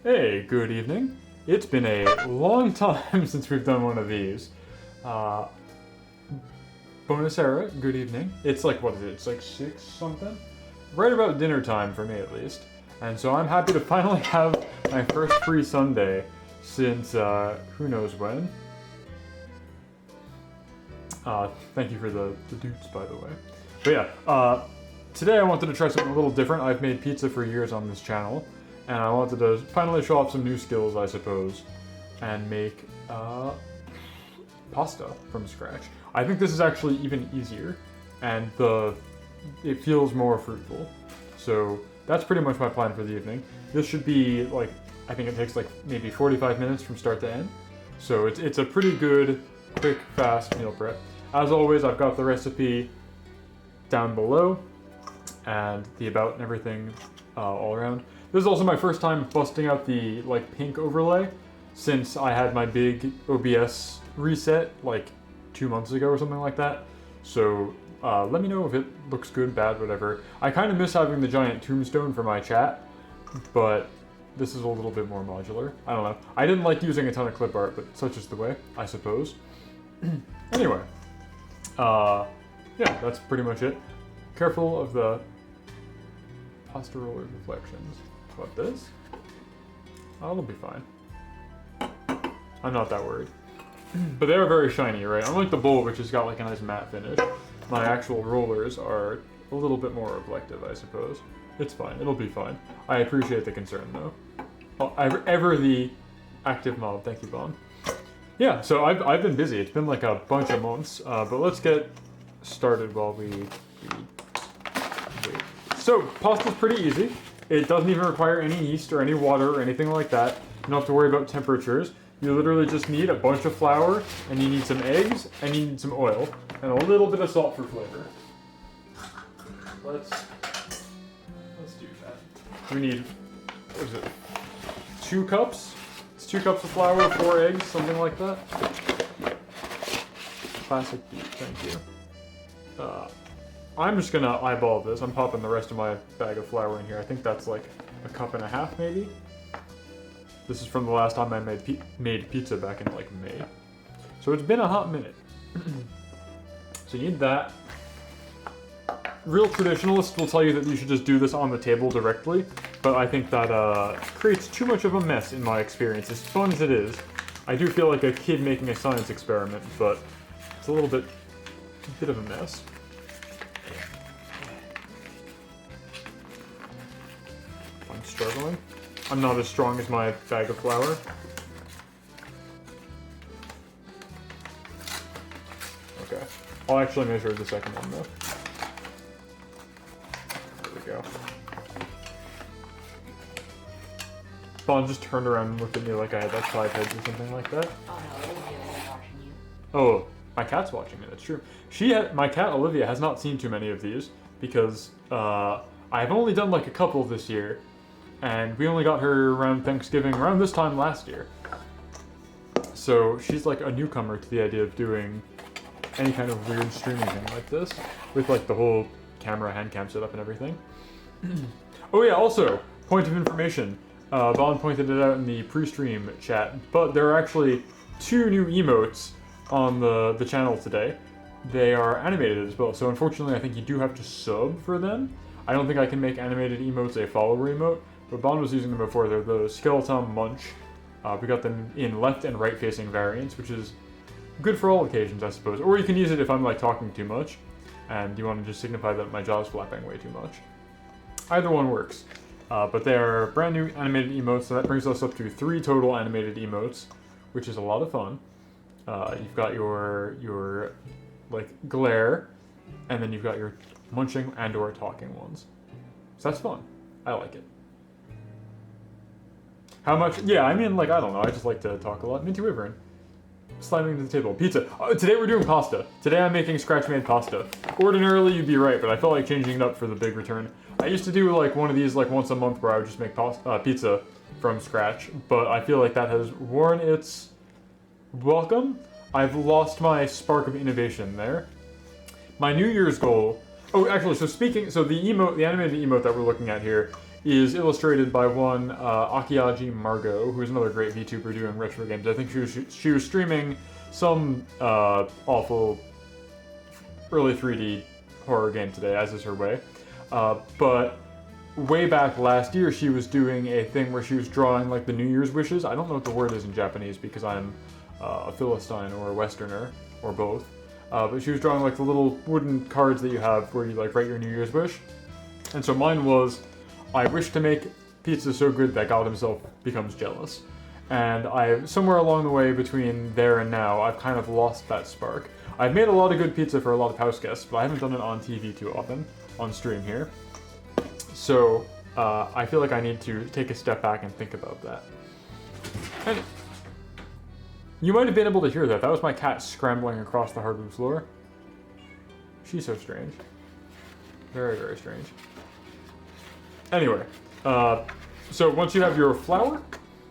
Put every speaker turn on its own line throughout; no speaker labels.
Hey, good evening. It's been a long time since we've done one of these. Bonusera, good evening. It's like, what is it? It's like 6 something? Right about dinner time for me at least. And so I'm happy to finally have my first free Sunday since who knows when. Thank you for the dupes, by the way. But yeah, today I wanted to try something a little different. I've made pizza for years on this channel, and I wanted to finally show off some new skills, I suppose, and make pasta from scratch. I think this is actually even easier, and it feels more fruitful. So that's pretty much my plan for the evening. This should be like, I think it takes like maybe 45 minutes from start to end. So it's a pretty good, quick, fast meal prep. As always, I've got the recipe down below, and the about and everything all around. This is also my first time busting out the like pink overlay since I had my big OBS reset like 2 months ago or something like that. So let me know if it looks good, bad, whatever. I kind of miss having the giant tombstone for my chat, but this is a little bit more modular. I don't know. I didn't like using a ton of clip art, but such is the way, I suppose. Anyway, yeah, that's pretty much it. Careful of the pasta roller reflections. What, this? Oh, it'll be fine. I'm not that worried. But they are very shiny, right? Unlike the bowl, which has got like a nice matte finish, my actual rollers are a little bit more reflective, I suppose. It's fine. It'll be fine. I appreciate the concern, though. Oh, ever the active mob. Thank you, Bon. Yeah, so I've been busy. It's been like a bunch of months, but let's get started while we wait. So, pasta's pretty easy. It doesn't even require any yeast or any water or anything like that. You don't have to worry about temperatures. You literally just need a bunch of flour, and you need some eggs, and you need some oil, and a little bit of salt for flavor. Let's do that. We need, what is it, 2 cups? It's 2 cups of flour, 4 eggs, something like that. Classic beef, thank you. I'm just gonna eyeball this. I'm popping the rest of my bag of flour in here. I think that's like a cup and a half, maybe. This is from the last time I made pizza back in like May. So it's been a hot minute. So you need that. Real traditionalists will tell you that you should just do this on the table directly, but I think that creates too much of a mess in my experience. As fun as it is, I do feel like a kid making a science experiment, but it's a bit of a mess. I'm struggling. I'm not as strong as my bag of flour. Okay. I'll actually measure the second one though. There we go. Bon just turned around and looked at me like I had like 5 heads or something like that.
Oh no, Olivia's watching you.
Oh, my cat's watching me, that's true. My cat Olivia has not seen too many of these because I've only done like a couple this year. And we only got her around Thanksgiving, around this time last year. So she's like a newcomer to the idea of doing any kind of weird streaming thing like this, with like the whole camera, hand cam setup and everything. Oh yeah, also, point of information. Bon pointed it out in the pre-stream chat, but there are actually 2 new emotes on the channel today. They are animated as well, so unfortunately I think you do have to sub for them. I don't think I can make animated emotes a follower emote, but Bon was using them before. They're the Skeletom Munch. We got them in left and right facing variants, which is good for all occasions, I suppose. Or you can use it if I'm like talking too much, and you want to just signify that my jaw's flapping way too much. Either one works. But they are brand new animated emotes, so that brings us up to 3 total animated emotes, which is a lot of fun. You've got your like glare, and then you've got your munching and or talking ones. So that's fun. I like it. How much? Yeah, I mean, like, I don't know. I just like to talk a lot. Minty Wyvern. Slamming to the table. Pizza. Today we're doing pasta. Today I'm making scratch-made pasta. Ordinarily, you'd be right, but I felt like changing it up for the big return. I used to do, like, one of these, like, once a month where I would just make pizza from scratch, but I feel like that has worn its welcome. I've lost my spark of innovation there. My New Year's goal... Oh, actually, so the animated emote that we're looking at here is illustrated by one Akiaji Margot, who's another great VTuber doing retro games. I think she was streaming some awful early 3D horror game today, as is her way. But way back last year, she was doing a thing where she was drawing like the New Year's wishes. I don't know what the word is in Japanese because I'm a Philistine or a Westerner or both. But she was drawing like the little wooden cards that you have where you like write your New Year's wish. And so mine was, I wish to make pizza so good that God himself becomes jealous. And somewhere along the way between there and now, I've kind of lost that spark. I've made a lot of good pizza for a lot of house guests, but I haven't done it on TV too often, on stream here. So I feel like I need to take a step back and think about that. And you might have been able to hear that. That was my cat scrambling across the hardwood floor. She's so strange. Very, very strange. Anyway, so once you have your flour,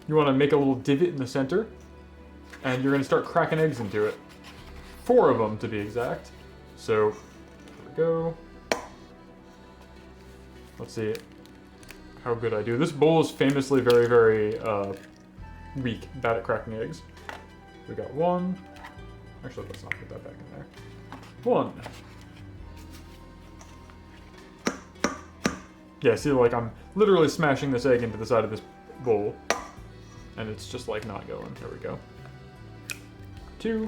you want to make a little divot in the center, and you're going to start cracking eggs into it. 4 of them, to be exact. So, here we go. Let's see how good I do. This bowl is famously very, very weak, bad at cracking eggs. We got 1. Actually, let's not put that back in there. 1. Yeah, see, like, I'm literally smashing this egg into the side of this bowl. And it's just, like, not going. There we go. 2.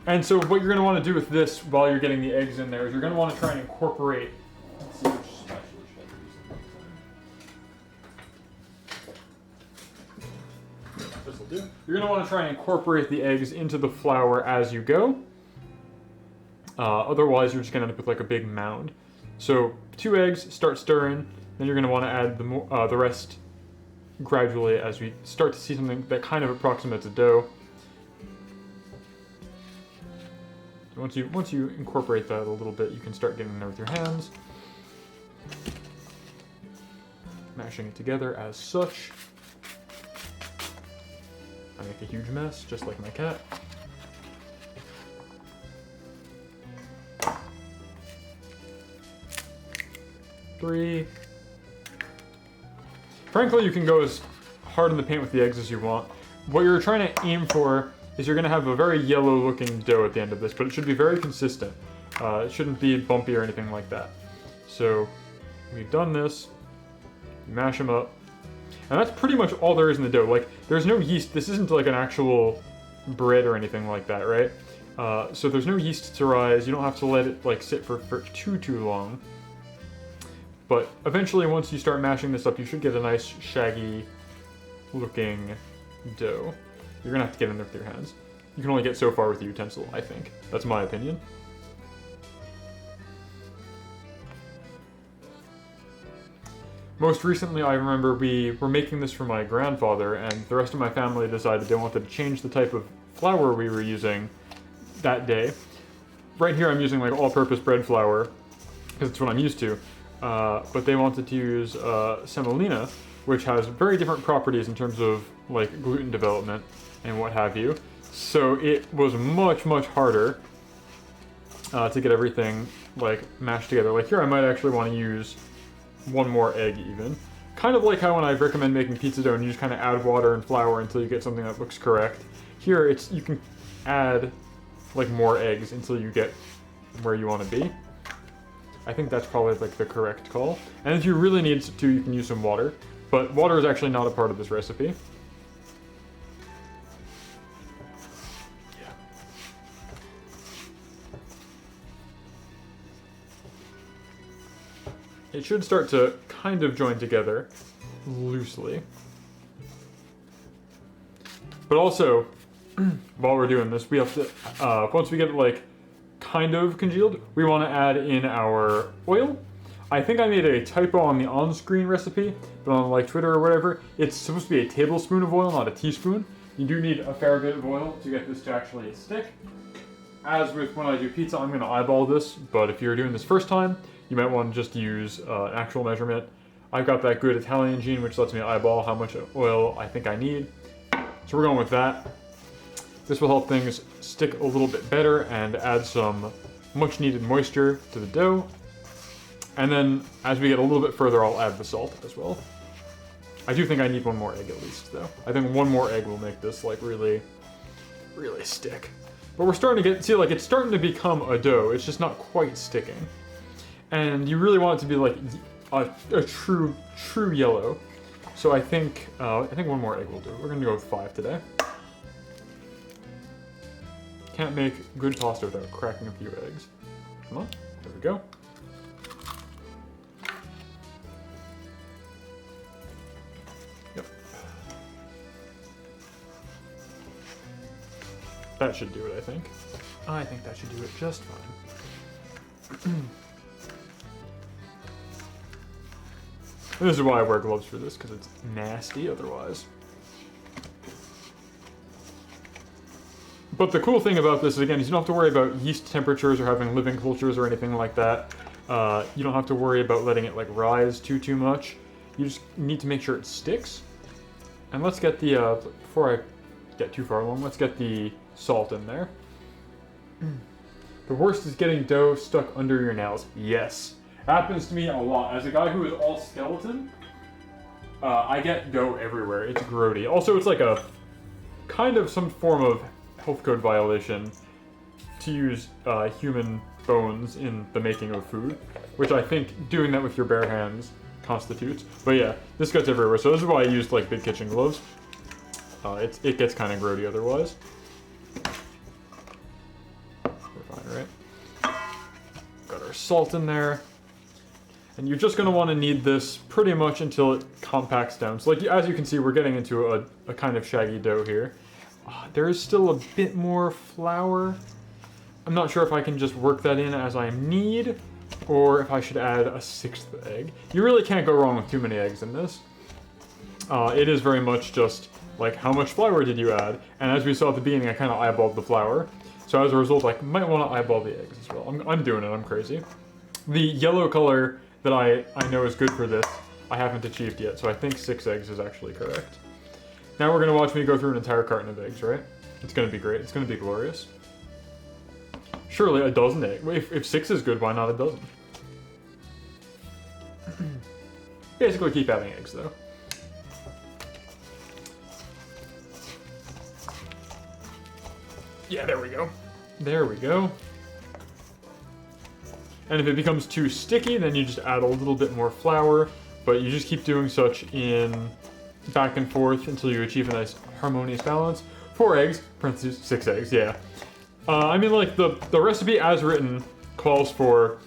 And so what you're going to want to do with this while you're getting the eggs in there is you're going to want to try and incorporate... Let's see which spatula should I use. This will do. You're going to want to try and incorporate the eggs into the flour as you go. Otherwise, you're just going to end up with, like, a big mound. So 2 eggs, start stirring, then you're going to want to add the rest gradually as we start to see something that kind of approximates a dough. Once you incorporate that a little bit, you can start getting in there with your hands. Mashing it together as such. I make a huge mess, just like my cat. Three. Frankly, you can go as hard in the paint with the eggs as you want. What you're trying to aim for is you're going to have a very yellow looking dough at the end of this, but it should be very consistent. It shouldn't be bumpy or anything like that. So we've done this, you mash them up, and that's pretty much all there is in the dough. Like, there's no yeast. This isn't like an actual bread or anything like that, right? So there's no yeast to rise. You don't have to let it like sit for too long. But eventually, once you start mashing this up, you should get a nice shaggy looking dough. You're gonna have to get in there with your hands. You can only get so far with a utensil, I think. That's my opinion. Most recently, I remember we were making this for my grandfather, and the rest of my family decided they wanted to change the type of flour we were using that day. Right here, I'm using like all-purpose bread flour, because it's what I'm used to. But they wanted to use semolina, which has very different properties in terms of like gluten development and what have you. So it was much harder to get everything like mashed together. Like here, I might actually want to use 1 more egg even. Kind of like how when I recommend making pizza dough and you just kind of add water and flour until you get something that looks correct. Here, you can add like more eggs until you get where you want to be. I think that's probably like the correct call. And if you really need to, you can use some water. But water is actually not a part of this recipe. Yeah. It should start to kind of join together loosely. But also, while we're doing this, we have to, once we get it like kind of congealed, we want to add in our oil. I think I made a typo on the on-screen recipe, but on like Twitter or whatever, it's supposed to be a tablespoon of oil, not a teaspoon. You do need a fair bit of oil to get this to actually stick. As with when I do pizza, I'm going to eyeball this, but if you're doing this first time, you might want to just use an actual measurement. I've got that good Italian gene, which lets me eyeball how much oil I think I need. So we're going with that. This will help things stick a little bit better and add some much needed moisture to the dough. And then, as we get a little bit further, I'll add the salt as well. I do think I need one more egg at least, though. I think one more egg will make this, like, really, really stick. But we're starting to see, like, it's starting to become a dough. It's just not quite sticking. And you really want it to be, like, a true yellow. So I think one more egg will do. We're gonna go with 5 today. Can't make good pasta without cracking a few eggs. Come on, there we go. Yep. That should do it, I think. I think that should do it just fine. This is why I wear gloves for this, because it's nasty otherwise. But the cool thing about this is, again, is you don't have to worry about yeast temperatures or having living cultures or anything like that. You don't have to worry about letting it, like, rise too much. You just need to make sure it sticks. And let's get the, before I get too far along, let's get the salt in there. The worst is getting dough stuck under your nails. Yes. Happens to me a lot. As a guy who is all skeleton, I get dough everywhere. It's grody. Also, it's like a kind of some form of health code violation to use human bones in the making of food, which I think doing that with your bare hands constitutes. But yeah, this gets everywhere. So this is why I used like big kitchen gloves. It gets kind of grody otherwise. We're fine, right? Got our salt in there. And you're just going to want to knead this pretty much until it compacts down. So like, as you can see, we're getting into a kind of shaggy dough here. There is still a bit more flour. I'm not sure if I can just work that in as I need, or if I should add a 6th egg. You really can't go wrong with too many eggs in this. It is very much just like, how much flour did you add? And as we saw at the beginning, I kind of eyeballed the flour. So as a result, I might want to eyeball the eggs as well. I'm doing it, I'm crazy. The yellow color that I know is good for this, I haven't achieved yet, so I think 6 eggs is actually correct. Now we're going to watch me go through an entire carton of eggs, right? It's going to be great. It's going to be glorious. Surely a dozen eggs. If 6 is good, why not a dozen? Basically keep adding eggs, though. Yeah, there we go. There we go. And if it becomes too sticky, then you just add a little bit more flour, but you just keep doing such in back and forth until you achieve a nice harmonious balance. 4 eggs, parentheses, 6 eggs, yeah. I mean, like, the recipe as written calls for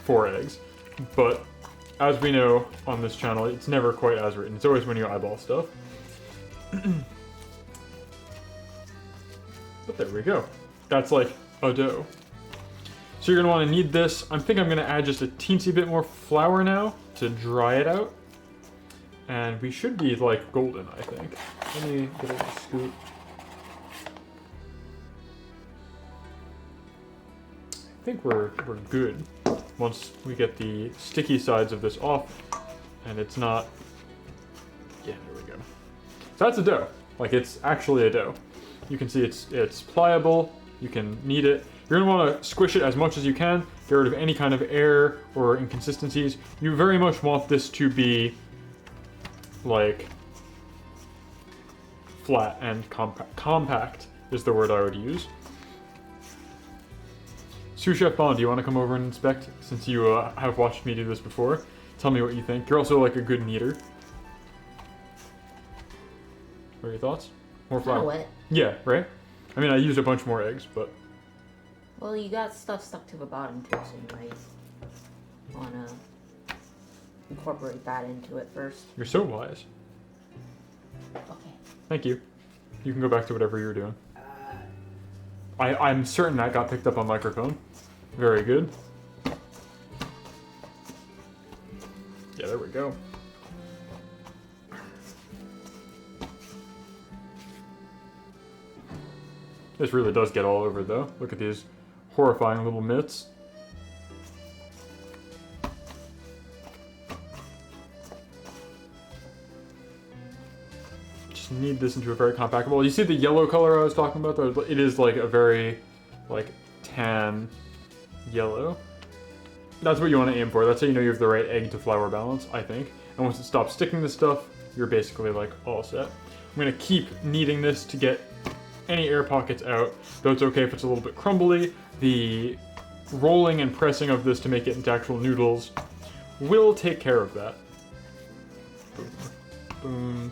4 eggs, but as we know on this channel, it's never quite as written. It's always when you eyeball stuff. But there we go. That's like a dough. So you're gonna wanna knead this. I think I'm gonna add just a teensy bit more flour now to dry it out. And we should be like golden, I think. Let me get a little scoop. I think we're good once we get the sticky sides of this off and it's not, yeah, there we go. So that's a dough. Like, it's actually a dough. You can see it's pliable, you can knead it. You're gonna wanna squish it as much as you can, get rid of any kind of air or inconsistencies. You very much want this to be like flat and compact is the word I would use. Sous Chef Bond, do you want to come over and inspect since you have watched me do this before? Tell me what you think. You're also like a good kneader. What are your thoughts? More flour?
Kinda wet.
Yeah, right? I mean, I used a bunch more eggs, but...
Well, you got stuff stuck to the bottom too, so you might wanna incorporate that into it first.
You're so wise.
Okay.
Thank you. You can go back to whatever you were doing. I'm certain that got picked up on microphone. Very good. Yeah, there we go. This really does get all over, though. Look at these horrifying little mitts. Just knead this into a very compact bowl. You see the yellow color I was talking about, though? It is like a very, like, tan yellow. that's what you want to aim for. That's how you know you have the right egg to flour balance, I think. And once it stops sticking to stuff, you're basically like all set. I'm gonna keep kneading this to get any air pockets out, though it's okay if it's a little bit crumbly. The rolling and pressing of this to make it into actual noodles will take care of that. Boom. Boom.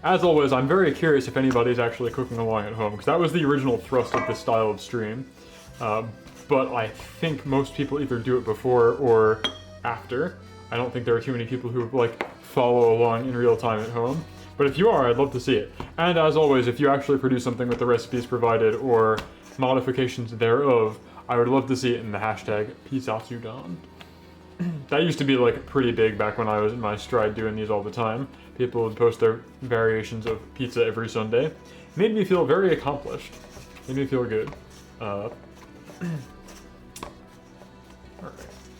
As always, I'm very curious if anybody's actually cooking along at home, because that was the original thrust of this style of stream. But I think most people either do it before or after. I don't think there are too many people who like follow along in real time at home. But if you are, I'd love to see it. And as always, if you actually produce something with the recipes provided or modifications thereof, I would love to see it in the hashtag PIZZATSUDAN. That used to be like pretty big back when I was in my stride doing these all the time. People would post their variations of pizza every Sunday. Made me feel very accomplished. Made me feel good. Alright.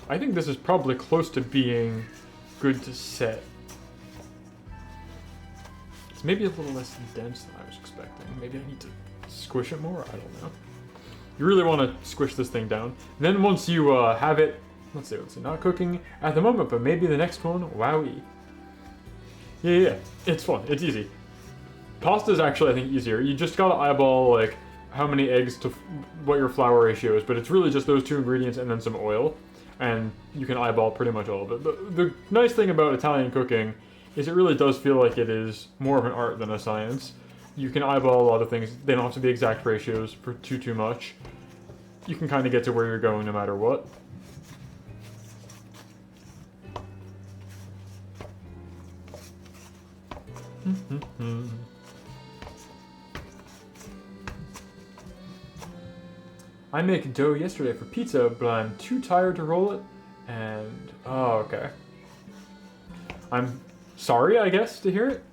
I think this is probably close to being good to set. It's maybe a little less dense than I was expecting. Maybe I need to squish it more? I don't know. You really want to squish this thing down. And then once you have it, let's see, not cooking at the moment, but maybe the next one, wowee. Yeah, it's fun, it's easy. Pasta is actually, I think, easier. You just gotta eyeball, like, how many eggs to what your flour ratio is, but it's really just those two ingredients and then some oil, and you can eyeball pretty much all of it. The nice thing about Italian cooking is it really does feel like it is more of an art than a science. You can eyeball a lot of things. They don't have to be exact ratios for too much. You can kind of get to where you're going no matter what. I make dough yesterday for pizza, but I'm too tired to roll it, and... oh, okay. I'm sorry, I guess, to hear it.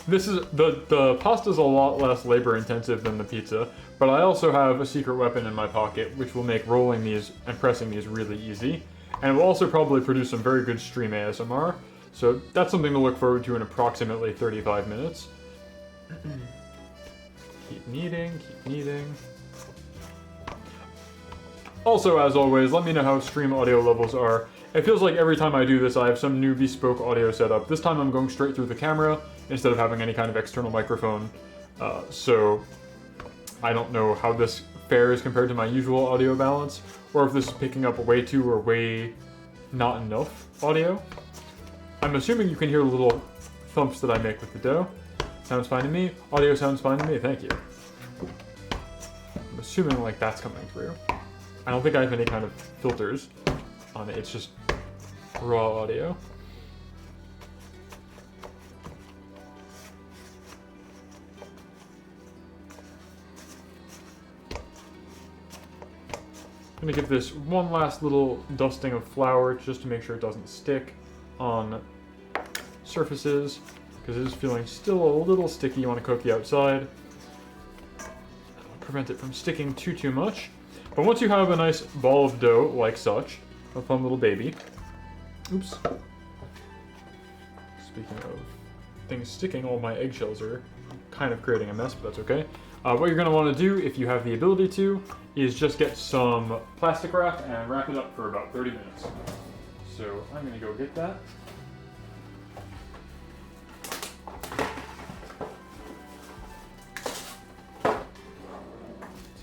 This is... the pasta's a lot less labor-intensive than the pizza, but I also have a secret weapon in my pocket, which will make rolling these and pressing these really easy, and will also probably produce some very good stream ASMR. So that's something to look forward to in approximately 35 minutes. Keep kneading, keep kneading. Also, as always, let me know how stream audio levels are. It feels like every time I do this, I have some new bespoke audio setup. This time I'm going straight through the camera instead of having any kind of external microphone. So I don't know how this fares compared to my usual audio balance, or if this is picking up way too or way not enough audio. I'm assuming you can hear the little thumps that I make with the dough. Sounds fine to me. Audio sounds fine to me, thank you. I'm assuming like that's coming through. I don't think I have any kind of filters on it, it's just raw audio. I'm gonna give this one last little dusting of flour just to make sure it doesn't stick on surfaces, because it is feeling still a little sticky. You want to cook the outside. That'll prevent it from sticking too much. But once you have a nice ball of dough, like such, a fun little baby. Oops. Speaking of things sticking, all my eggshells are kind of creating a mess, but that's okay. What you're going to want to do, if you have the ability to, is just get some plastic wrap and wrap it up for about 30 minutes. So I'm going to go get that. So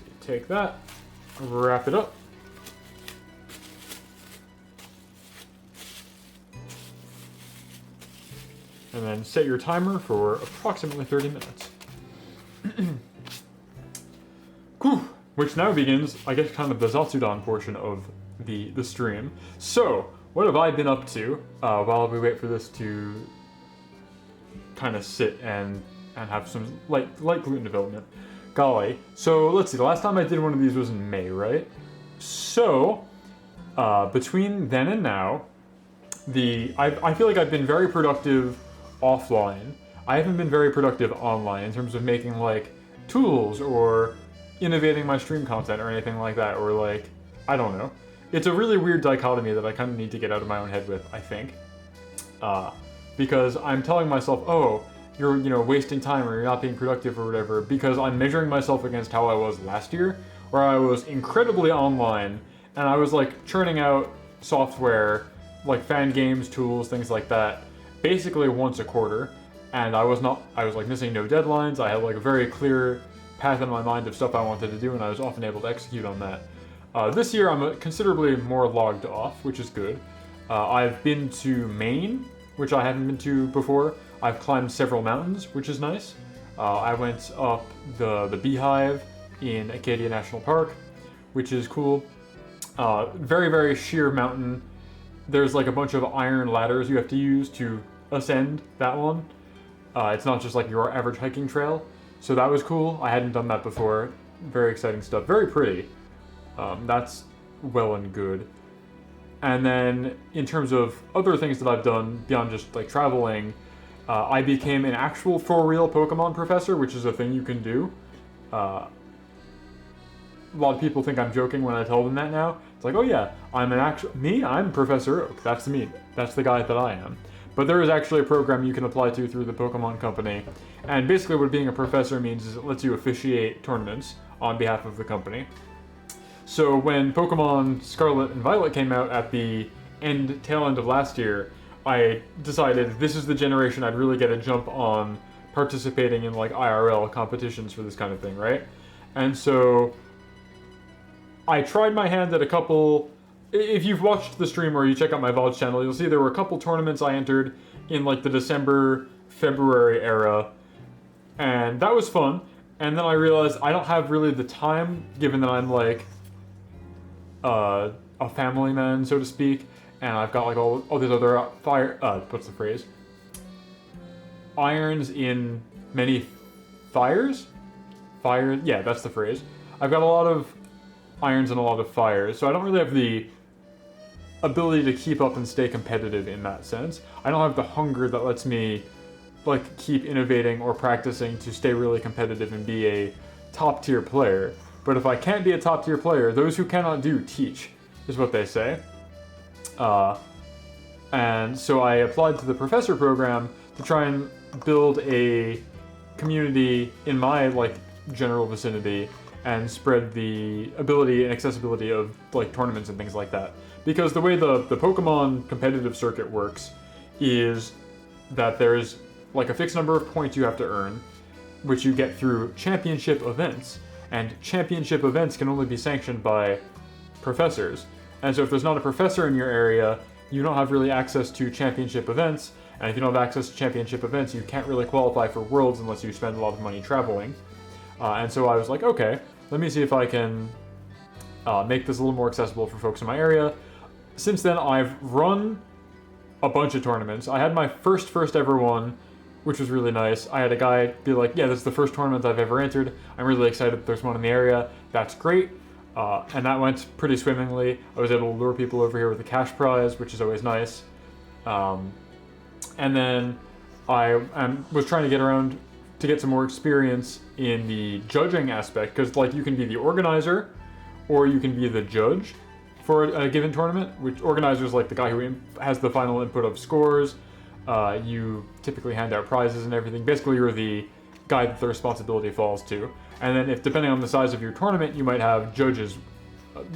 you take that, wrap it up. And then set your timer for approximately 30 minutes. Whew. Which now begins, I guess, kind of the Zatsudan portion of the stream. So, what have I been up to while we wait for this to kind of sit and have some light gluten development? Golly. So, let's see, the last time I did one of these was in May, right? So, between then and now, I feel like I've been very productive offline. I haven't been very productive online in terms of making, like, tools or innovating my stream content or anything like that, or like, I don't know. It's a really weird dichotomy that I kind of need to get out of my own head with, I think. Because I'm telling myself, oh, you're wasting time or you're not being productive or whatever, because I'm measuring myself against how I was last year, where I was incredibly online and I was like churning out software like fan games, tools, things like that, basically once a quarter. And I was like missing no deadlines. I had like a very clear path in my mind of stuff I wanted to do, and I was often able to execute on that. This year I'm considerably more logged off, which is good. I've been to Maine, which I haven't been to before. I've climbed several mountains, which is nice. I went up the Beehive in Acadia National Park, which is cool. Very, very sheer mountain. There's like a bunch of iron ladders you have to use to ascend that one. It's not just like your average hiking trail. So that was cool. I hadn't done that before. Very exciting stuff. Very pretty. That's well and good. And then in terms of other things that I've done beyond just like traveling, I became an actual for-real Pokemon professor, which is a thing you can do. A lot of people think I'm joking when I tell them that now. It's like, oh yeah, I'm Professor Oak. That's me. That's the guy that I am. But there is actually a program you can apply to through the Pokemon Company. And basically what being a professor means is it lets you officiate tournaments on behalf of the company. So when Pokemon Scarlet and Violet came out at the tail end of last year, I decided this is the generation I'd really get a jump on participating in like IRL competitions for this kind of thing, right? And so I tried my hand at a couple. If you've watched the stream or you check out my VOD channel, you'll see there were a couple tournaments I entered in like the December, February era, and that was fun. And then I realized I don't have really the time, given that I'm like a family man, so to speak, and I've got like all these other what's the phrase? Irons in many fires? Fire, yeah, that's the phrase. I've got a lot of irons and a lot of fires, so I don't really have the ability to keep up and stay competitive in that sense. I don't have the hunger that lets me like keep innovating or practicing to stay really competitive and be a top tier player. But if I can't be a top tier player, those who cannot do teach, is what they say. And so I applied to the professor program to try and build a community in my like general vicinity and spread the ability and accessibility of like tournaments and things like that. Because the way the Pokemon competitive circuit works is that there's like a fixed number of points you have to earn, which you get through championship events. And championship events can only be sanctioned by professors. And so if there's not a professor in your area, you don't have really access to championship events. And if you don't have access to championship events, you can't really qualify for Worlds unless you spend a lot of money traveling. And so I was like, okay, let me see if I can make this a little more accessible for folks in my area. Since then, I've run a bunch of tournaments. I had my first ever one, which was really nice. I had a guy be like, yeah, this is the first tournament I've ever entered. I'm really excited that there's one in the area. That's great. And that went pretty swimmingly. I was able to lure people over here with a cash prize, which is always nice. And then I was trying to get around to get some more experience in the judging aspect, because like you can be the organizer or you can be the judge for a given tournament, which organizer is like the guy who has the final input of scores. You typically hand out prizes and everything. Basically, you're the guy that the responsibility falls to. And then if depending on the size of your tournament, you might have judges,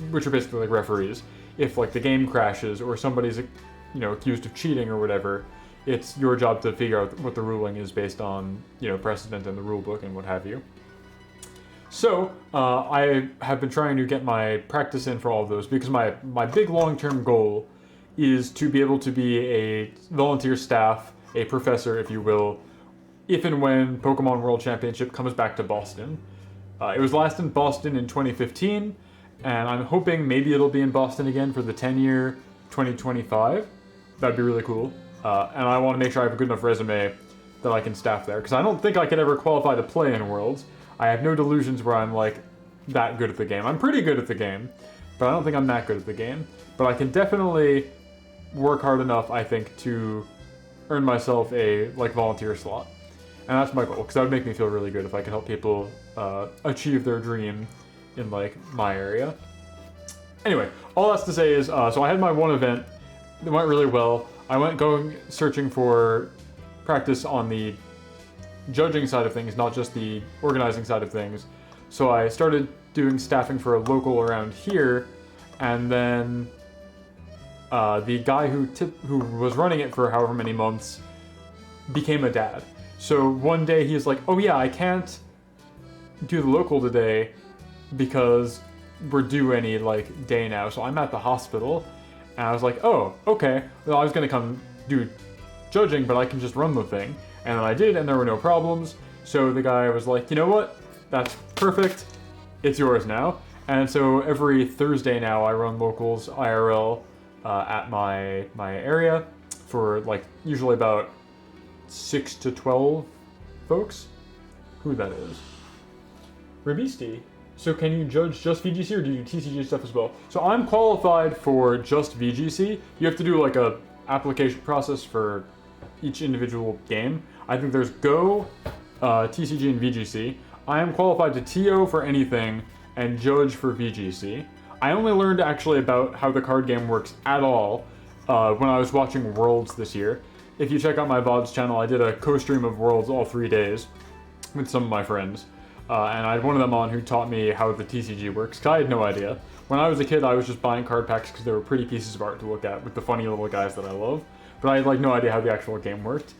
which are basically like referees. If like the game crashes or somebody's accused of cheating or whatever, it's your job to figure out what the ruling is based on precedent and the rule book and what have you. So I have been trying to get my practice in for all of those, because my big long-term goal is to be able to be a volunteer staff, a professor, if you will, if and when Pokemon World Championship comes back to Boston. It was last in Boston in 2015, and I'm hoping maybe it'll be in Boston again for the 10-year 2025. That'd be really cool. And I want to make sure I have a good enough resume that I can staff there, because I don't think I could ever qualify to play in Worlds. I have no delusions where I'm like that good at the game. I'm pretty good at the game, but I don't think I'm that good at the game. But I can definitely work hard enough, I think, to earn myself a volunteer slot. And that's my goal, because that would make me feel really good if I could help people achieve their dream in my area. Anyway, all that's to say is, so I had my one event. It went really well. I went searching for practice on the judging side of things, not just the organizing side of things. So I started doing staffing for a local around here, and then the guy who was running it for however many months became a dad. So one day he's like, oh yeah, I can't do the local today because we're due any like day now, so I'm at the hospital. And I was like, oh, okay, well I was gonna come do judging, but I can just run the thing. And then I did, and there were no problems. So the guy was like, you know what, that's perfect, it's yours now. And so every Thursday now I run locals IRL at my area for like usually about 6 to 12 folks. Who that is? Rabisti. So can you judge just VGC or do you do TCG stuff as well? So I'm qualified for just VGC. You have to do like a application process for each individual game. I think there's Go, TCG, and VGC. I am qualified to TO for anything and judge for VGC. I only learned actually about how the card game works at all when I was watching Worlds this year. If you check out my VODs channel, I did a co-stream of Worlds all 3 days with some of my friends. And I had one of them on who taught me how the TCG works, because I had no idea. When I was a kid, I was just buying card packs because they were pretty pieces of art to look at with the funny little guys that I love. But I had like no idea how the actual game worked.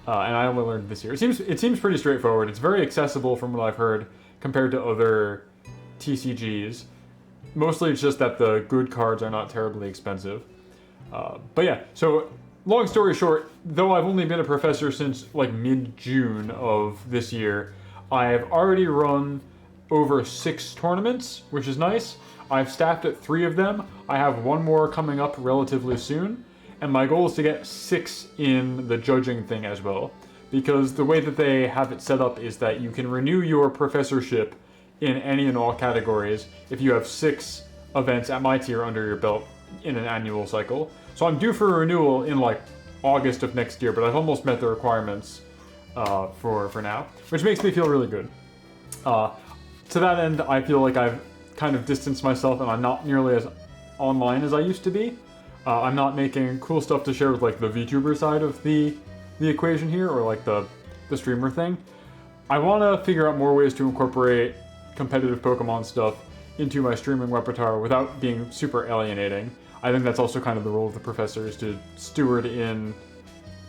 And I only learned this year. It seems pretty straightforward. It's very accessible from what I've heard compared to other TCGs. Mostly it's just that the good cards are not terribly expensive. But yeah, so long story short, though I've only been a professor since like mid-June of this year, I've already run over 6 tournaments, which is nice. I've staffed at 3 of them. I have 1 more coming up relatively soon. And my goal is to get 6 in the judging thing as well. Because the way that they have it set up is that you can renew your professorship in any and all categories if you have 6 events at my tier under your belt in an annual cycle. So I'm due for a renewal in like August of next year, but I've almost met the requirements for now, which makes me feel really good. To that end, I feel like I've kind of distanced myself and I'm not nearly as online as I used to be. I'm not making cool stuff to share with like the VTuber side of the equation here, or like the streamer thing. I want to figure out more ways to incorporate competitive Pokemon stuff into my streaming repertoire without being super alienating. I think that's also kind of the role of the professor, is to steward in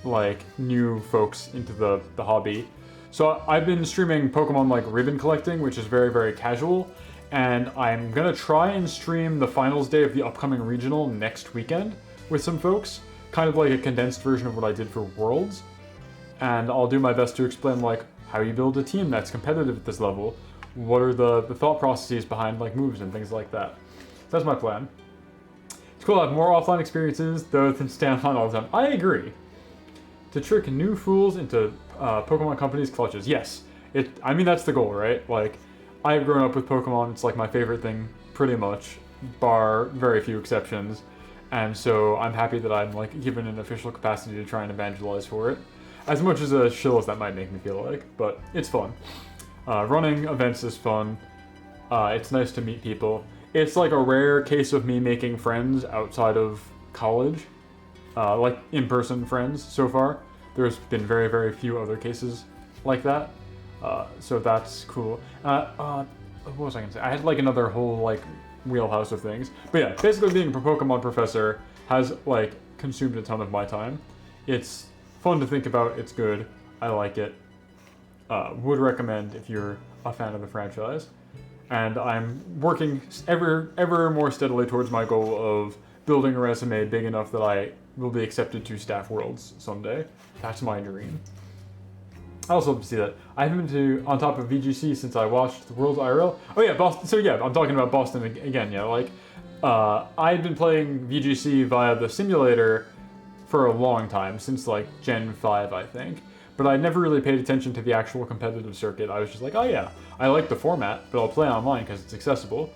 like new folks into the hobby. So I've been streaming Pokemon like ribbon collecting, which is very, very casual, and I'm gonna try and stream the finals day of the upcoming regional next weekend with some folks, kind of like a condensed version of what I did for Worlds. And I'll do my best to explain like how you build a team that's competitive at this level, what are the thought processes behind like moves and things like that. So that's my plan. It's cool to have more offline experiences though than stay online all the time. I agree. To trick new fools into Pokemon Company's clutches. Yes, I mean that's the goal, right? Like, I've grown up with Pokemon. It's like my favorite thing, pretty much, bar very few exceptions. And so I'm happy that I'm like given an official capacity to try and evangelize for it. As much as a shill as that might make me feel like, but it's fun. Running events is fun. It's nice to meet people. It's like a rare case of me making friends outside of college. Like in-person friends so far. There's been very, very few other cases like that. So that's cool. What was I gonna say? I had like another whole like wheelhouse of things. But yeah, basically being a Pokemon professor has like consumed a ton of my time. It's fun to think about, it's good, I like it. Would recommend if you're a fan of the franchise. And I'm working ever more steadily towards my goal of building a resume big enough that I will be accepted to staff Worlds someday. That's my dream. I also love to see that. I haven't been on top of VGC since I watched the Worlds IRL. Oh yeah, Boston. So yeah, I'm talking about Boston again. Yeah, like I'd been playing VGC via the simulator for a long time, since like Gen 5, I think. But I never really paid attention to the actual competitive circuit. I was just like, oh yeah, I like the format, but I'll play online because it's accessible.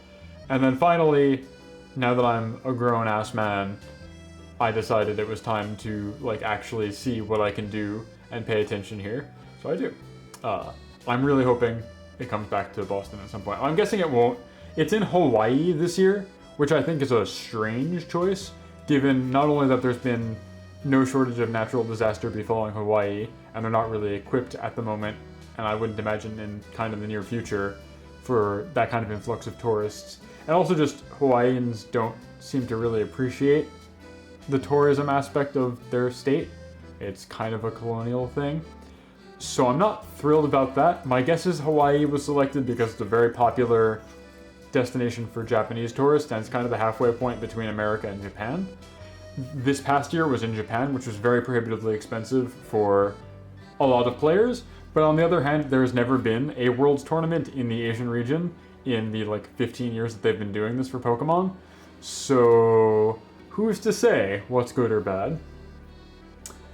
And then finally, now that I'm a grown-ass man, I decided it was time to like actually see what I can do and pay attention here. So I do. I'm really hoping it comes back to Boston at some point. I'm guessing it won't. It's in Hawaii this year, which I think is a strange choice, given not only that there's been no shortage of natural disaster befalling Hawaii, and they're not really equipped at the moment, and I wouldn't imagine in kind of the near future for that kind of influx of tourists. And also just Hawaiians don't seem to really appreciate the tourism aspect of their state. It's kind of a colonial thing. So I'm not thrilled about that. My guess is Hawaii was selected because it's a very popular destination for Japanese tourists, and it's kind of the halfway point between America and Japan. This past year was in Japan, which was very prohibitively expensive for a lot of players. But on the other hand, there has never been a Worlds tournament in the Asian region in the 15 years that they've been doing this for Pokemon. So who's to say what's good or bad?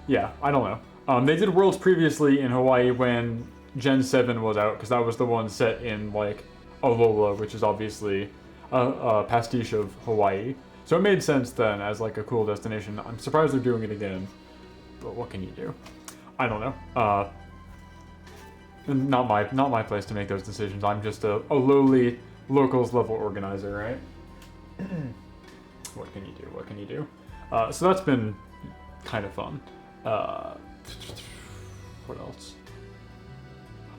Yeah, I don't know. They did Worlds previously in Hawaii when Gen 7 was out, because that was the one set in Alola, which is obviously a pastiche of Hawaii. So it made sense then as a cool destination. I'm surprised they're doing it again, but what can you do? I don't know. Not my place to make those decisions. I'm just a lowly locals level organizer, right? What can you do? What can you do? So that's been kind of fun. What else?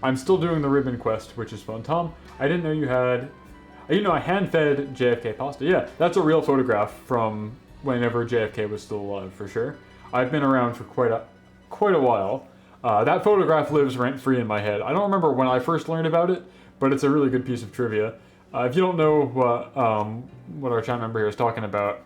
I'm still doing the ribbon quest, which is fun. Tom, I didn't know you had... I hand-fed JFK pasta. Yeah, that's a real photograph from whenever JFK was still alive, for sure. I've been around for quite a while. That photograph lives rent-free in my head. I don't remember when I first learned about it, but it's a really good piece of trivia. If you don't know what our chat member here is talking about,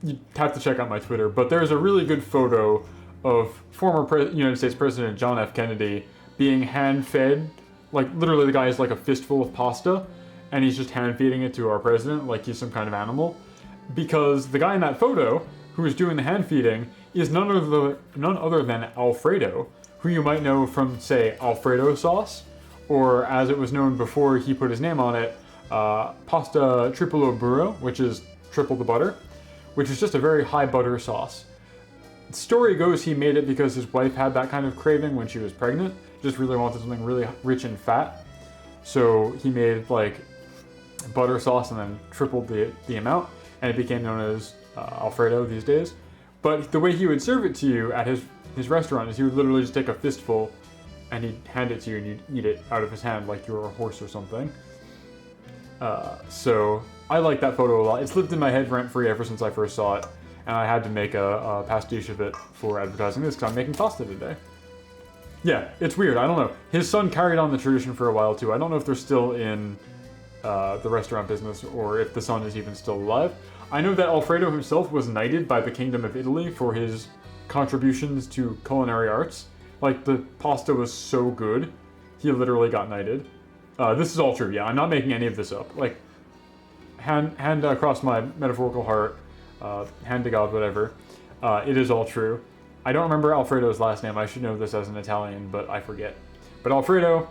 you have to check out my Twitter. But there's a really good photo of former United States President John F. Kennedy being hand-fed. Literally the guy has a fistful of pasta, and he's just hand-feeding it to our president like he's some kind of animal. Because the guy in that photo, who is doing the hand-feeding, is none other than Alfredo, who you might know from, say, Alfredo sauce, or as it was known before he put his name on it, pasta triplo burro, which is triple the butter, which is just a very high butter sauce. The story goes he made it because his wife had that kind of craving when she was pregnant, just really wanted something really rich in fat, so he made butter sauce and then tripled the amount, and it became known as Alfredo these days. But the way he would serve it to you at his restaurant is he would literally just take a fistful and he'd hand it to you and you'd eat it out of his hand like you were a horse or something. So I like that photo a lot. It's lived in my head rent-free ever since I first saw it, and I had to make a pastiche of it for advertising this because I'm making pasta today. Yeah, it's weird. I don't know. His son carried on the tradition for a while too. I don't know if they're still in the restaurant business or if the son is even still alive. I know that Alfredo himself was knighted by the Kingdom of Italy for his contributions to culinary arts. The pasta was so good, he literally got knighted. This is all true, yeah, I'm not making any of this up. Hand across my metaphorical heart, hand to God, whatever. It is all true. I don't remember Alfredo's last name, I should know this as an Italian, but I forget. But Alfredo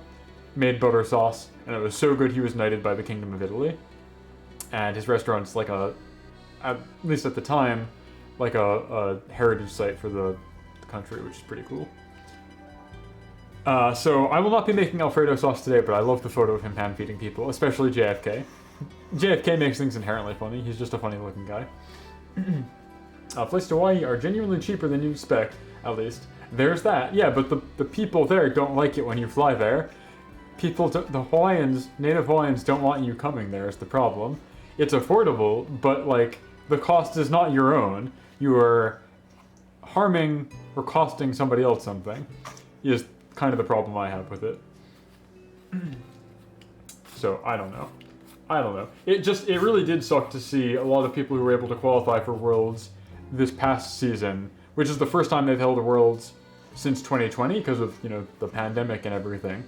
made butter sauce, and it was so good he was knighted by the Kingdom of Italy. And his restaurant's at least at the time, a heritage site for the country, which is pretty cool. So I will not be making Alfredo sauce today, but I love the photo of him hand-feeding people, especially JFK. JFK makes things inherently funny. He's just a funny-looking guy. Flights to Hawaii are genuinely cheaper than you'd expect, at least. There's that. Yeah, but the people there don't like it when you fly there. The Hawaiians, native Hawaiians, don't want you coming there is the problem. It's affordable, but the cost is not your own. You are harming or costing somebody else something, is kind of the problem I have with it. So, I don't know. It really did suck to see a lot of people who were able to qualify for Worlds this past season, which is the first time they've held a Worlds since 2020 because of, the pandemic and everything.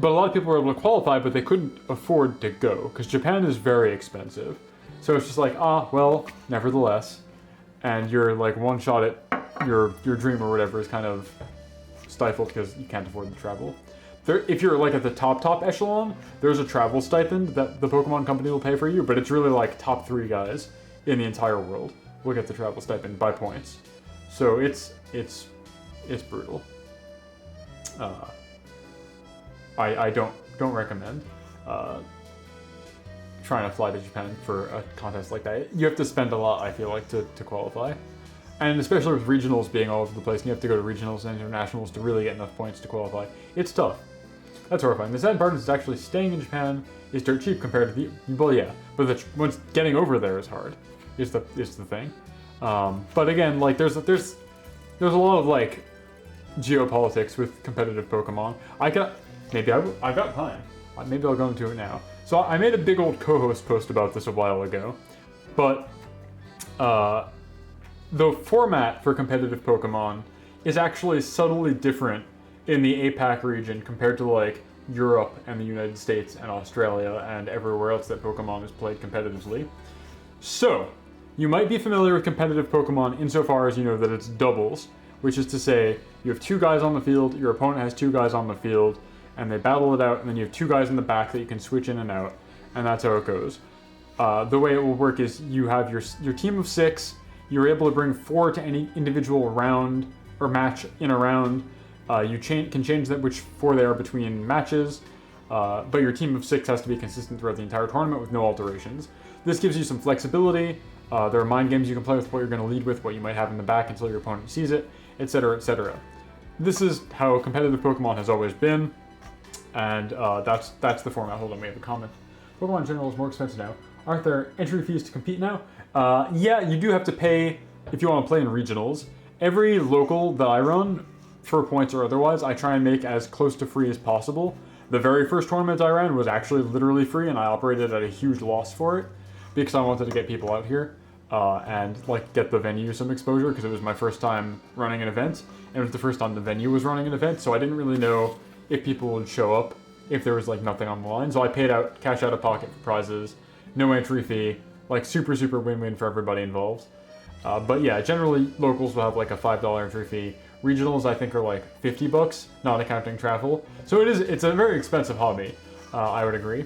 But a lot of people were able to qualify, but they couldn't afford to go because Japan is very expensive. So it's just well, nevertheless. And you're one shot at your dream or whatever is kind of stifled because you can't afford the travel. If you're at the top echelon, there's a travel stipend that the Pokemon company will pay for you, but it's really top 3 guys in the entire world will get the travel stipend by points. So it's brutal. I don't recommend trying to fly to Japan for a contest like that. You have to spend a lot, I feel to qualify. And especially with regionals being all over the place, and you have to go to regionals and internationals to really get enough points to qualify. It's tough. That's horrifying. The sad part is actually staying in Japan is dirt cheap compared to the... Well, yeah, but once getting over there is hard, is the thing. But again, like, there's a lot of, like, geopolitics with competitive Pokemon. I've got time. Maybe I'll go into it now. So I made a big old co-host post about this a while ago, but the format for competitive Pokemon is actually subtly different in the APAC region compared to, like, Europe and the United States and Australia and everywhere else that Pokemon is played competitively. So, you might be familiar with competitive Pokemon insofar as you know that it's doubles, which is to say you have 2 guys on the field, your opponent has 2 guys on the field, and they battle it out, and then you have 2 guys in the back that you can switch in and out, and that's how it goes. The way it will work is you have your team of 6, you're able to bring 4 to any individual round or match in a round. You can change that which 4 they are between matches, but your team of 6 has to be consistent throughout the entire tournament with no alterations. This gives you some flexibility. There are mind games you can play with what you're going to lead with, what you might have in the back until your opponent sees it, etc., etc. This is how competitive Pokemon has always been, and that's the format. Hold on, we have a comment. Pokemon in general is more expensive now. Aren't there entry fees to compete now? Yeah, you do have to pay if you want to play in regionals. Every local that I run, for points or otherwise, I try and make as close to free as possible. The very first tournament I ran was actually literally free, and I operated at a huge loss for it because I wanted to get people out here and like get the venue some exposure because it was my first time running an event, and it was the first time the venue was running an event, so I didn't really know if people would show up if there was like nothing on the line. So I paid out cash out of pocket for prizes, no entry fee, like super win-win for everybody involved. But yeah, generally locals will have like a $5 entry fee. Regionals, I think, are like $50, not accounting travel. So it's a very expensive hobby, I would agree.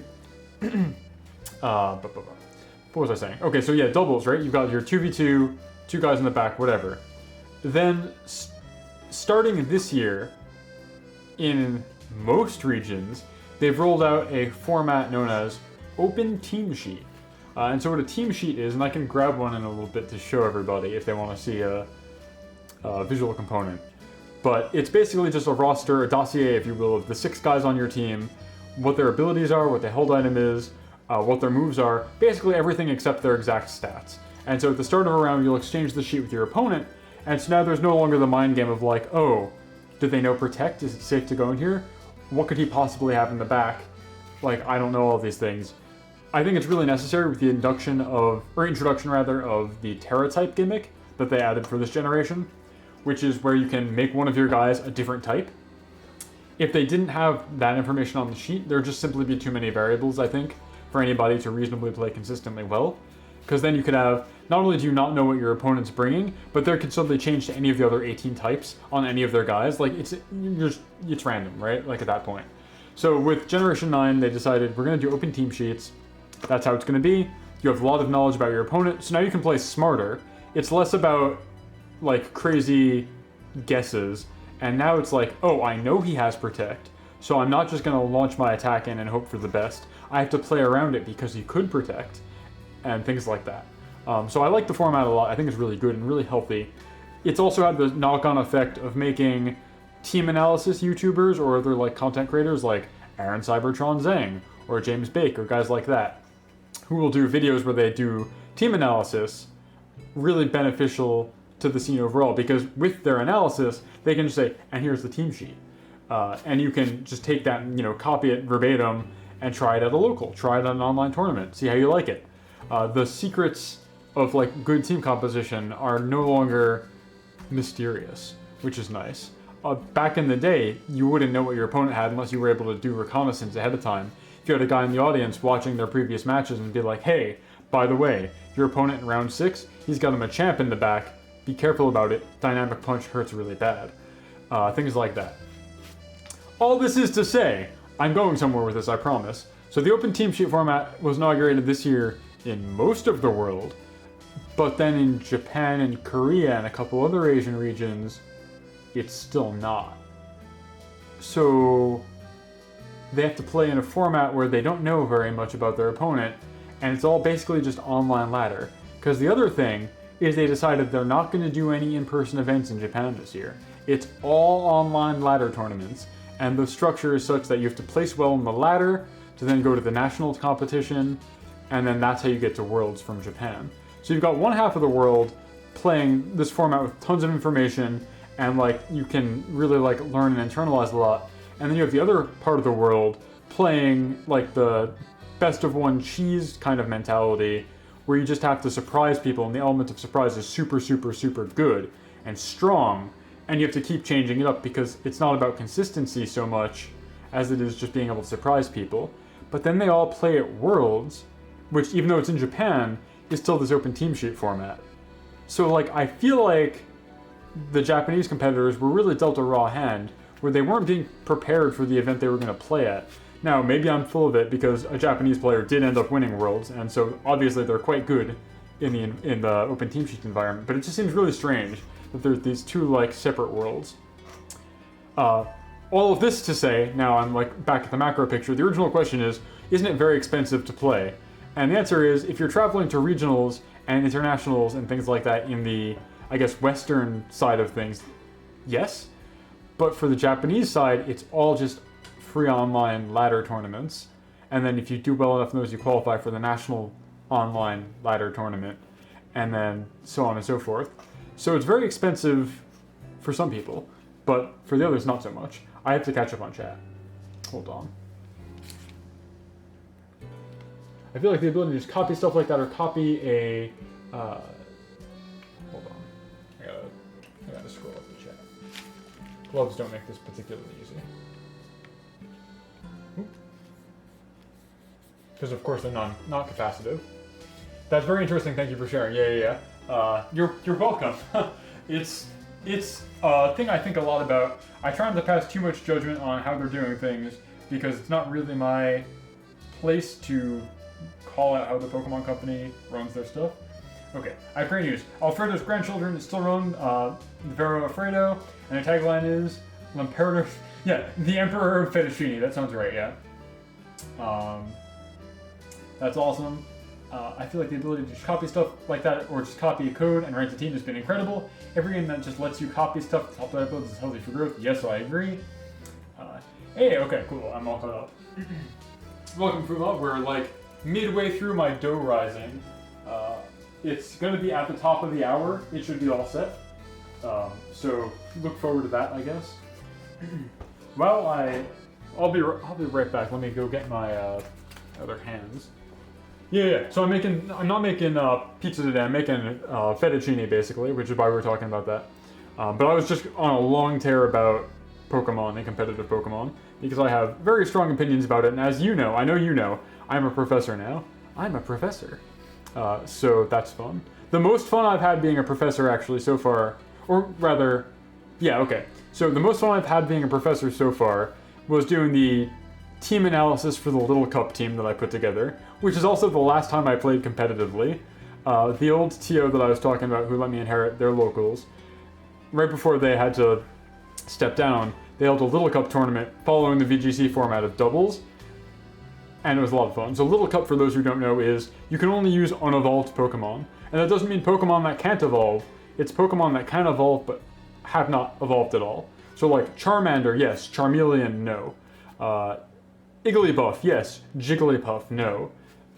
What was I saying? Okay, so yeah, doubles, right? You've got your 2v2, 2 guys in the back, whatever. Then, starting this year, in most regions, they've rolled out a format known as Open Team Sheet. And so what a team sheet is, and I can grab one in a little bit to show everybody if they want to see a visual component. But it's basically just a roster, a dossier, if you will, of the 6 guys on your team, what their abilities are, what the held item is, what their moves are, basically everything except their exact stats. And so at the start of a round, you'll exchange the sheet with your opponent, and so now there's no longer the mind game of like, oh, did they know Protect? Is it safe to go in here? What could he possibly have in the back? Like, I don't know all these things. I think it's really necessary with the introduction of the Terra type gimmick that they added for this generation, which is where you can make one of your guys a different type. If they didn't have that information on the sheet, there'd just simply be too many variables, I think, for anybody to reasonably play consistently well. Because then you could have, not only do you not know what your opponent's bringing, but they could suddenly change to any of the other 18 types on any of their guys. Like, it's random, right? Like, at that point. So with Generation 9, they decided, we're going to do open team sheets. That's how it's going to be. You have a lot of knowledge about your opponent, so now you can play smarter. It's less about, like, crazy guesses, and now it's like, oh, I know he has Protect, so I'm not just going to launch my attack in and hope for the best. I have to play around it because he could Protect, and things like that. So I like the format a lot. I think it's really good and really healthy. It's also had the knock-on effect of making team analysis YouTubers or other like content creators like Aaron Cybertron Zhang or James Bake or guys like that, who will do videos where they do team analysis, really beneficial to the scene overall, because with their analysis, they can just say, and here's the team sheet. And you can just take that and, copy it verbatim and try it at a local, try it at an online tournament, see how you like it. The secrets of like good team composition are no longer mysterious, which is nice. Back in the day, you wouldn't know what your opponent had unless you were able to do reconnaissance ahead of time. If you had a guy in the audience watching their previous matches and be like, hey, by the way, your opponent in round 6, he's got him a champ in the back, be careful about it, dynamic punch hurts really bad. Things like that. All this is to say, I'm going somewhere with this, I promise. So the open team sheet format was inaugurated this year in most of the world, but then in Japan and Korea and a couple other Asian regions, it's still not. So they have to play in a format where they don't know very much about their opponent, and it's all basically just online ladder. Because the other thing is they decided they're not going to do any in-person events in Japan this year. It's all online ladder tournaments, and the structure is such that you have to place well in the ladder to then go to the national competition, and then that's how you get to Worlds from Japan. So you've got one half of the world playing this format with tons of information, and like you can really like learn and internalize a lot, and then you have the other part of the world playing like the best of one cheese kind of mentality, where you just have to surprise people, and the element of surprise is super, super, super good and strong, and you have to keep changing it up because it's not about consistency so much as it is just being able to surprise people. But then they all play at Worlds, which even though it's in Japan, is still this open team sheet format. So like I feel like the Japanese competitors were really dealt a raw hand, where they weren't being prepared for the event they were going to play at. Now, maybe I'm full of it because a Japanese player did end up winning Worlds, and so obviously they're quite good in the open team sheet environment, but it just seems really strange that there's these two like separate worlds. All of this to say, now I'm like back at the macro picture, the original question is, isn't it very expensive to play? And the answer is, if you're traveling to regionals and internationals and things like that in the, I guess, Western side of things, yes. But for the Japanese side, it's all just free online ladder tournaments, and then if you do well enough in those, you qualify for the national online ladder tournament, and then so on and so forth. So it's very expensive for some people, but for the others, not so much. I have to catch up on chat. Hold on. I feel like the ability to just copy stuff like that, or copy a... hold on. I gotta scroll up the chat. Gloves don't make this particularly easy. Because of course they're not capacitive. That's very interesting. Thank you for sharing. Yeah. You're welcome. It's a thing I think a lot about. I try not to pass too much judgment on how they're doing things because it's not really my place to call out how the Pokemon Company runs their stuff. Okay, I have great news. Alfredo's grandchildren still run Vero Alfredo, and the tagline is L'Empereur. Yeah, the Emperor of Fettuccine. That sounds right. Yeah. That's awesome. I feel like the ability to just copy stuff like that, or just copy a code and rank the team has been incredible. Every game that just lets you copy stuff to help the uploads is healthy for growth. Yes, I agree. Hey, okay, cool. I'm all caught up. Welcome, Fuma. We're like midway through my dough rising. It's going to be at the top of the hour. It should be all set. So look forward to that, I guess. Well, I'll be right back. Let me go get my other hands. Yeah. So I'm not making pizza today. I'm making fettuccine basically, which is why we were talking about that. But I was just on a long tear about Pokemon and competitive Pokemon because I have very strong opinions about it. And as you know, I know you know, I'm a professor now. I'm a professor. So that's fun. The most fun I've had being a professor actually so far, or rather, yeah, okay. So the most fun I've had being a professor so far was doing the team analysis for the Little Cup team that I put together, which is also the last time I played competitively. The old TO that I was talking about who let me inherit their locals, right before they had to step down, they held a Little Cup tournament following the VGC format of doubles, and it was a lot of fun. So Little Cup, for those who don't know, is you can only use unevolved Pokemon, and that doesn't mean Pokemon that can't evolve, it's Pokemon that can evolve but have not evolved at all. So like Charmander, yes. Charmeleon, no. Igglybuff, yes. Jigglypuff, no.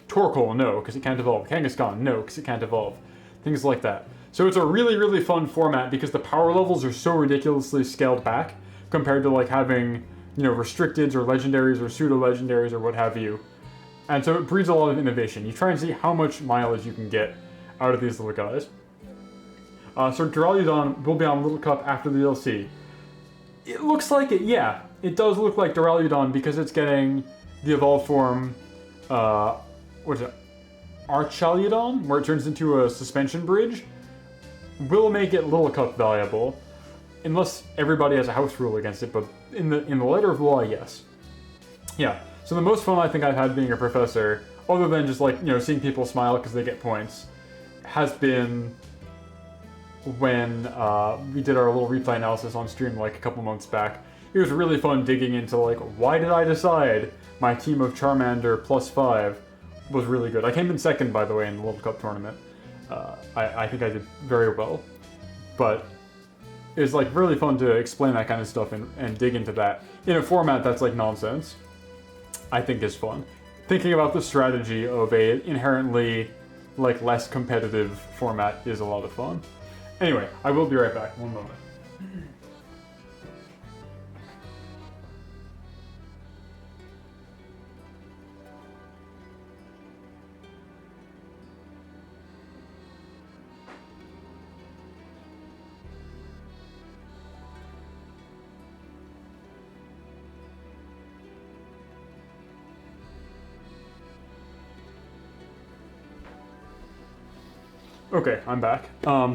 Torkoal, no, because it can't evolve. Kangaskhan, no, because it can't evolve. Things like that. So it's a really, really fun format because the power levels are so ridiculously scaled back compared to like having, you know, restricteds or legendaries or pseudo-legendaries or what have you. And so it breeds a lot of innovation. You try and see how much mileage you can get out of these little guys. So Duraludon will be on Little Cup after the DLC. It looks like it, yeah. It does look like Duraludon because it's getting the evolved form, what is it? Archaludon, where it turns into a suspension bridge, will make it Little Cup valuable, unless everybody has a house rule against it, but in the letter of law, yes. Yeah, so the most fun I think I've had being a professor, other than just like, you know, seeing people smile because they get points, has been when we did our little replay analysis on stream like a couple months back. It was really fun digging into like, why did I decide my team of Charmander +5 was really good. I came in second, by the way, in the World Cup tournament. I think I did very well. But it's like really fun to explain that kind of stuff and dig into that in a format that's like nonsense. I think is fun. Thinking about the strategy of a inherently like less competitive format is a lot of fun. Anyway, I will be right back. One moment. Okay, I'm back.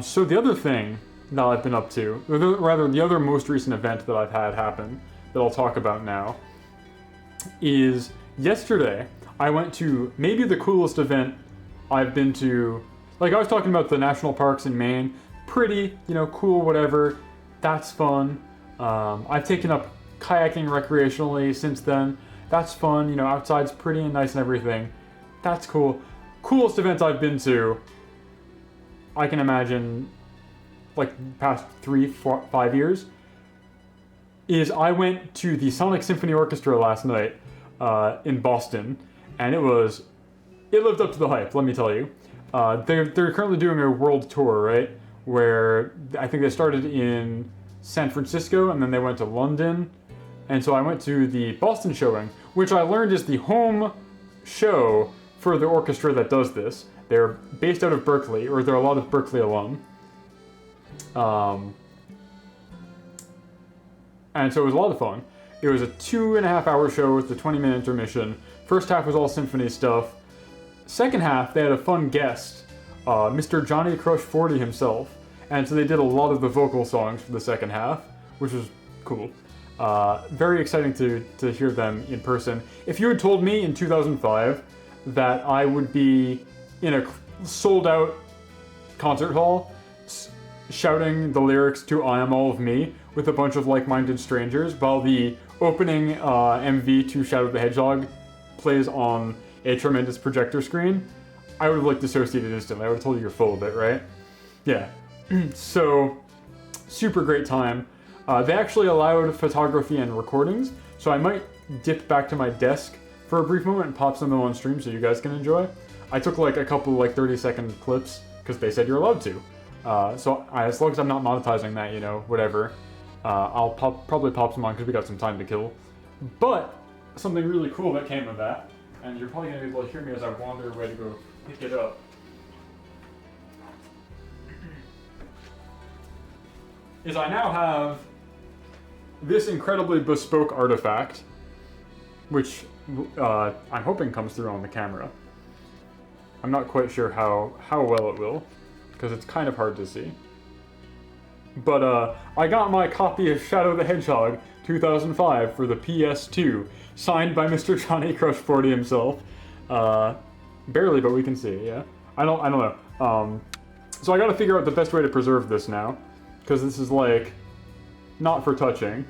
So the other thing that I've been up to, or rather the other most recent event that I've had happen, that I'll talk about now, is yesterday I went to maybe the coolest event I've been to. Like I was talking about the national parks in Maine, pretty, you know, cool, whatever, that's fun. I've taken up kayaking recreationally since then, that's fun, you know, outside's pretty and nice and everything, that's cool. Coolest event I've been to, I can imagine, like past 3, 4, 5 years, is I went to the Sonic Symphony Orchestra last night in Boston, and it lived up to the hype, let me tell you. They're currently doing a world tour, right? Where I think they started in San Francisco and then they went to London. And so I went to the Boston showing, which I learned is the home show for the orchestra that does this. They're based out of Berkeley, or they're a lot of Berkeley alum. And so it was a lot of fun. It was a 2.5 hour show with a 20-minute intermission. First half was all symphony stuff. Second half, they had a fun guest, Mr. Johnny Crush 40 himself. And so they did a lot of the vocal songs for the second half, which was cool. Very exciting to hear them in person. If you had told me in 2005 that I would be in a sold-out concert hall shouting the lyrics to I Am All of Me with a bunch of like-minded strangers while the opening MV to Shadow the Hedgehog plays on a tremendous projector screen, I would have like dissociated instantly. I would have told you you're full of it, right? Yeah. So, super great time. They actually allowed photography and recordings, so I might dip back to my desk for a brief moment and pop some of them on stream so you guys can enjoy. I took like a couple like 30-second clips because they said you're allowed to. So as long as I'm not monetizing that, you know, whatever, I'll probably pop some on because we got some time to kill. But something really cool that came of that, and you're probably going to be able to hear me as I wander away to go pick it up, is I now have this incredibly bespoke artifact, which I'm hoping comes through on the camera. I'm not quite sure how well it will, because it's kind of hard to see. But I got my copy of Shadow the Hedgehog 2005 for the PS2, signed by Mr. Johnny Crush 40 himself. Barely, but we can see, yeah. I don't know. So I gotta figure out the best way to preserve this now, because this is like not for touching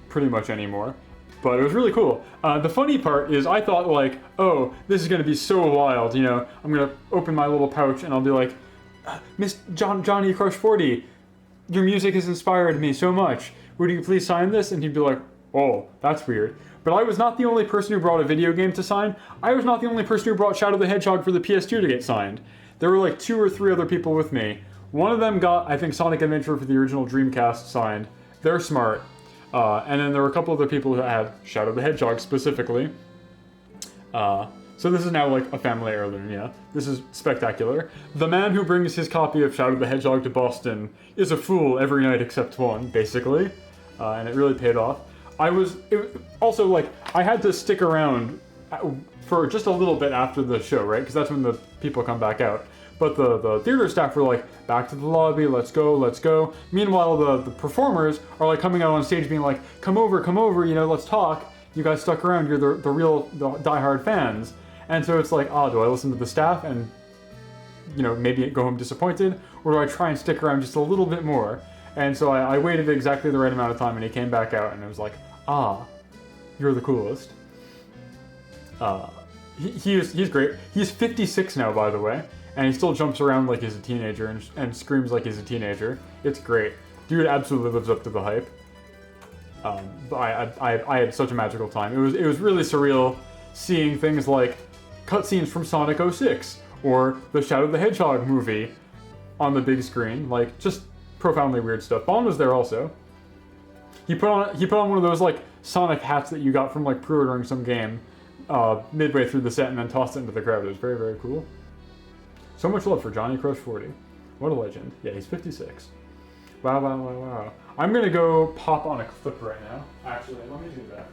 pretty much anymore. But it was really cool. The funny part is I thought like, oh, this is gonna be so wild, you know, I'm gonna open my little pouch and I'll be like, Miss Johnny Crush 40, your music has inspired me so much. Would you please sign this? And he'd be like, oh, that's weird. But I was not the only person who brought a video game to sign. I was not the only person who brought Shadow the Hedgehog for the PS2 to get signed. There were like 2 or 3 other people with me. One of them got, I think, Sonic Adventure for the original Dreamcast signed. They're smart. And then there were a couple other people who had Shadow the Hedgehog specifically. So this is now like a family heirloom, yeah. This is spectacular. The man who brings his copy of Shadow the Hedgehog to Boston is a fool every night except one, basically. And it really paid off. Also like, I had to stick around for just a little bit after the show, right? Because that's when the people come back out. But the theater staff were like, back to the lobby, let's go, let's go. Meanwhile, the performers are like coming out on stage being like, come over, you know, let's talk. You guys stuck around, you're the diehard fans. And so it's like, do I listen to the staff and, you know, maybe go home disappointed? Or do I try and stick around just a little bit more? And so I waited exactly the right amount of time and he came back out and it was like, you're the coolest. he's great. He's 56 now, by the way, and he still jumps around like he's a teenager and screams like he's a teenager. It's great. Dude absolutely lives up to the hype. I had such a magical time. It was really surreal seeing things like cutscenes from Sonic 06 or the Shadow the Hedgehog movie on the big screen. Like, just profoundly weird stuff. Bon was there also. He put on one of those like Sonic hats that you got from like pre-ordering some game midway through the set and then tossed it into the crowd. It was very, very cool. So much love for Johnny Crush 40. What a legend. Yeah, he's 56. Wow, wow, wow, wow. I'm gonna go pop on a clip right now. Actually, let me do that.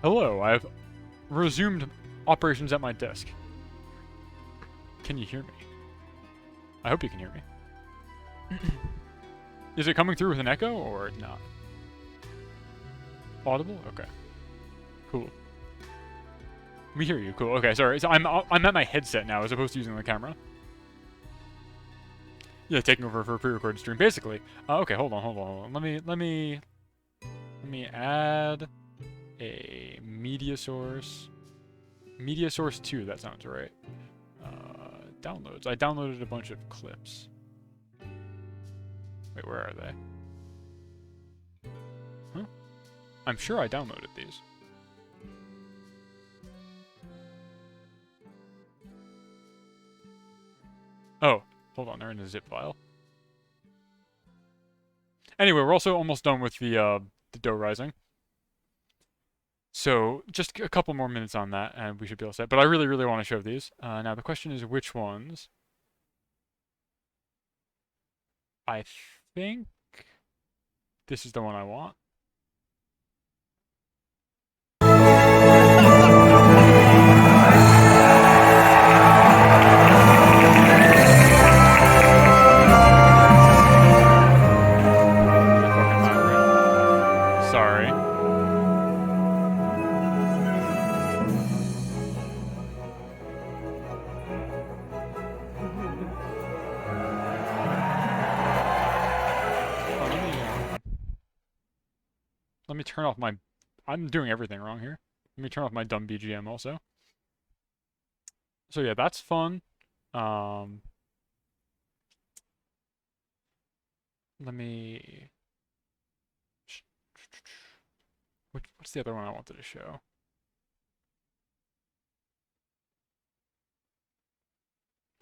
Hello, I've resumed operations at my desk. Can you hear me? I hope you can hear me. Is it coming through with an echo or not? Audible? Okay. Cool. We hear you. Cool. Okay, sorry. So I'm at my headset now as opposed to using the camera. Yeah, taking over for a pre-recorded stream, basically. Okay, hold on. Let me add a media source. Media source 2. That sounds right. Downloads. I downloaded a bunch of clips. Wait, where are they? Huh? I'm sure I downloaded these. Oh, hold on, they're in a zip file. Anyway, we're also almost done with the dough rising. So, just a couple more minutes on that, and we should be all set. But I really, really want to show these. Now, the question is which ones? I think this is the one I want. Sorry. Let me turn off my... I'm doing everything wrong here. Let me turn off my dumb BGM also. So yeah, that's fun. Let me... What's the other one I wanted to show?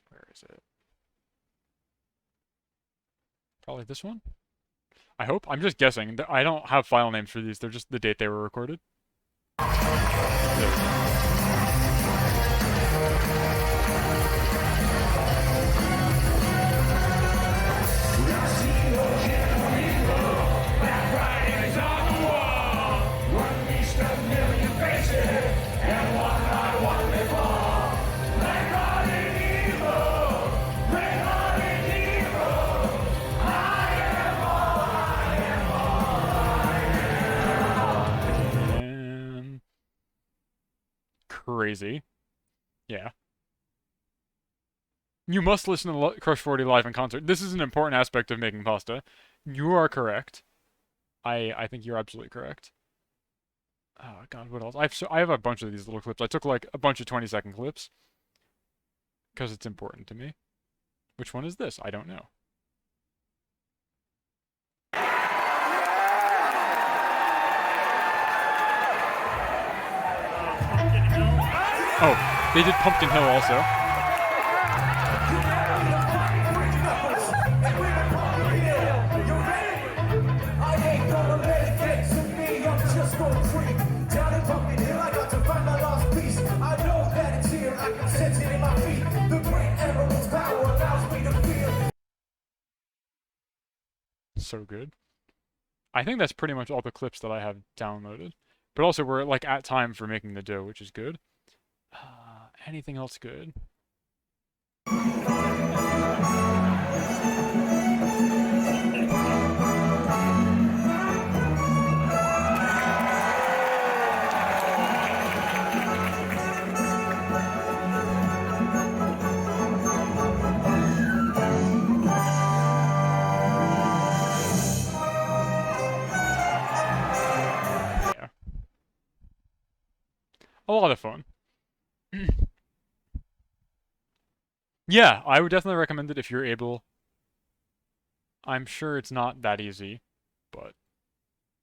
Where is it? Probably this one? I hope. I'm just guessing. I don't have file names for these. They're just the date they were recorded. There we go. Crazy. Yeah. You must listen to Crush 40 live in concert. This is an important aspect of making pasta. You are correct. I think you're absolutely correct. Oh god, what else? I have a bunch of these little clips. I took like a bunch of 20-second clips because it's important to me. Which one is this? I don't know. Oh, they did Pumpkin Hill also. So good. I think that's pretty much all the clips that I have downloaded. But also we're like at time for making the dough, which is good. Anything else good? a lot of fun. Yeah, I would definitely recommend it if you're able. I'm sure it's not that easy, but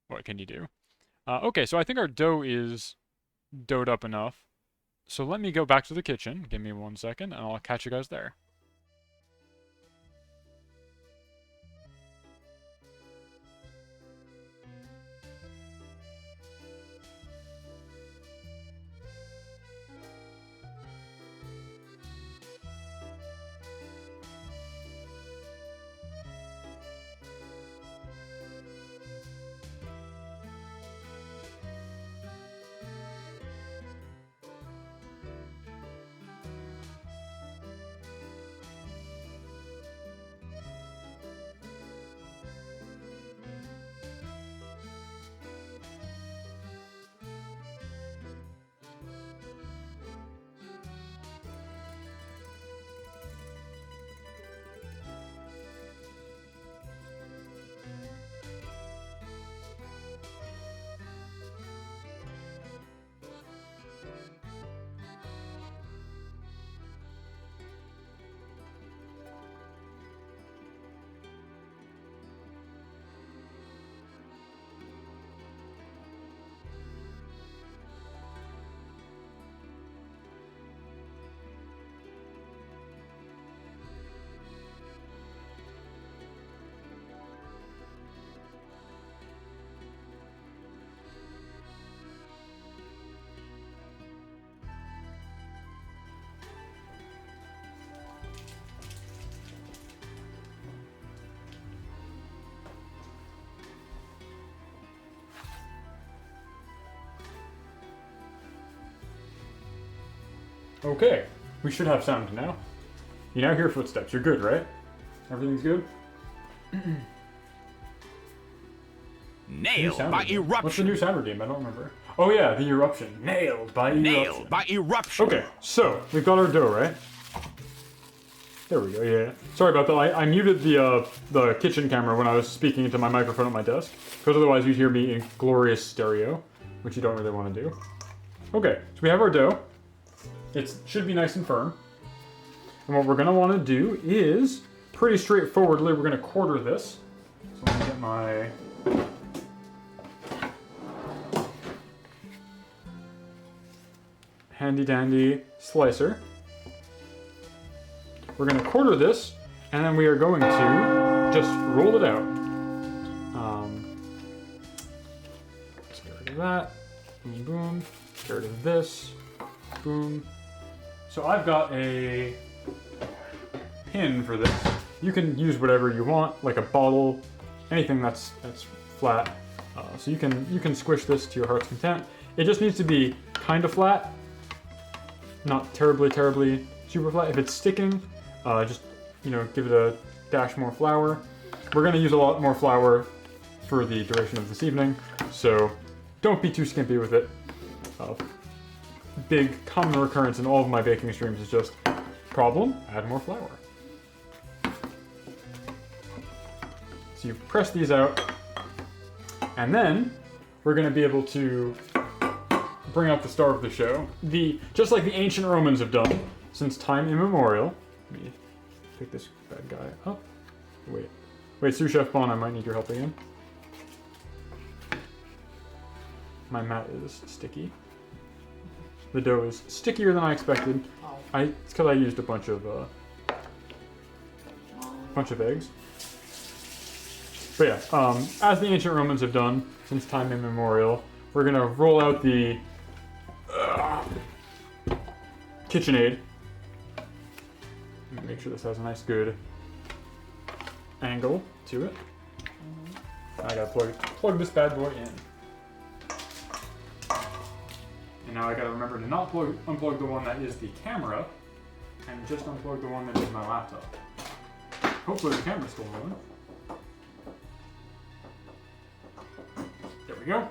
what can you do? Okay, so I think our dough is doughed up enough. So let me go back to the kitchen. Give me 1 second, and I'll catch you guys there. Okay, we should have sound now. You now hear footsteps. You're good, right? Everything's good?
Nailed by eruption.
What's the new sound redeem? I don't remember. Oh yeah, the eruption. Nailed by eruption.
Nailed by eruption.
Okay, so we've got our dough, right? There we go. Yeah. Sorry about that. I muted the kitchen camera when I was speaking into my microphone at my desk, because otherwise you'd hear me in glorious stereo, which you don't really want to do. Okay, so we have our dough. It should be nice and firm. And what we're going to want to do is, pretty straightforwardly, we're going to quarter this. So let me get my... handy dandy slicer. We're going to quarter this, and then we are going to just roll it out. Let's get rid of that. Boom, boom. Get rid of this. Boom. So I've got a pin for this. You can use whatever you want, like a bottle, anything that's flat. So you can squish this to your heart's content. It just needs to be kind of flat, not terribly super flat. If it's sticking, just give it a dash more flour. We're gonna use a lot more flour for the duration of this evening, so don't be too skimpy with it. Big common recurrence in all of my baking streams is just problem, add more flour. So you press these out, and then we're going to be able to bring out the star of the show. Just like the ancient Romans have done since time immemorial. Let me pick this bad guy up. Wait, Sous Chef Bon, I might need your help again. My mat is sticky. The dough is stickier than I expected. It's because I used a bunch of eggs. But yeah, as the ancient Romans have done since time immemorial, we're gonna roll out the KitchenAid. Make sure this has a nice good angle to it. I gotta plug this bad boy in. And now I gotta remember to not unplug the one that is the camera, and just unplug the one that is my laptop. Hopefully the camera's still rolling. There we go.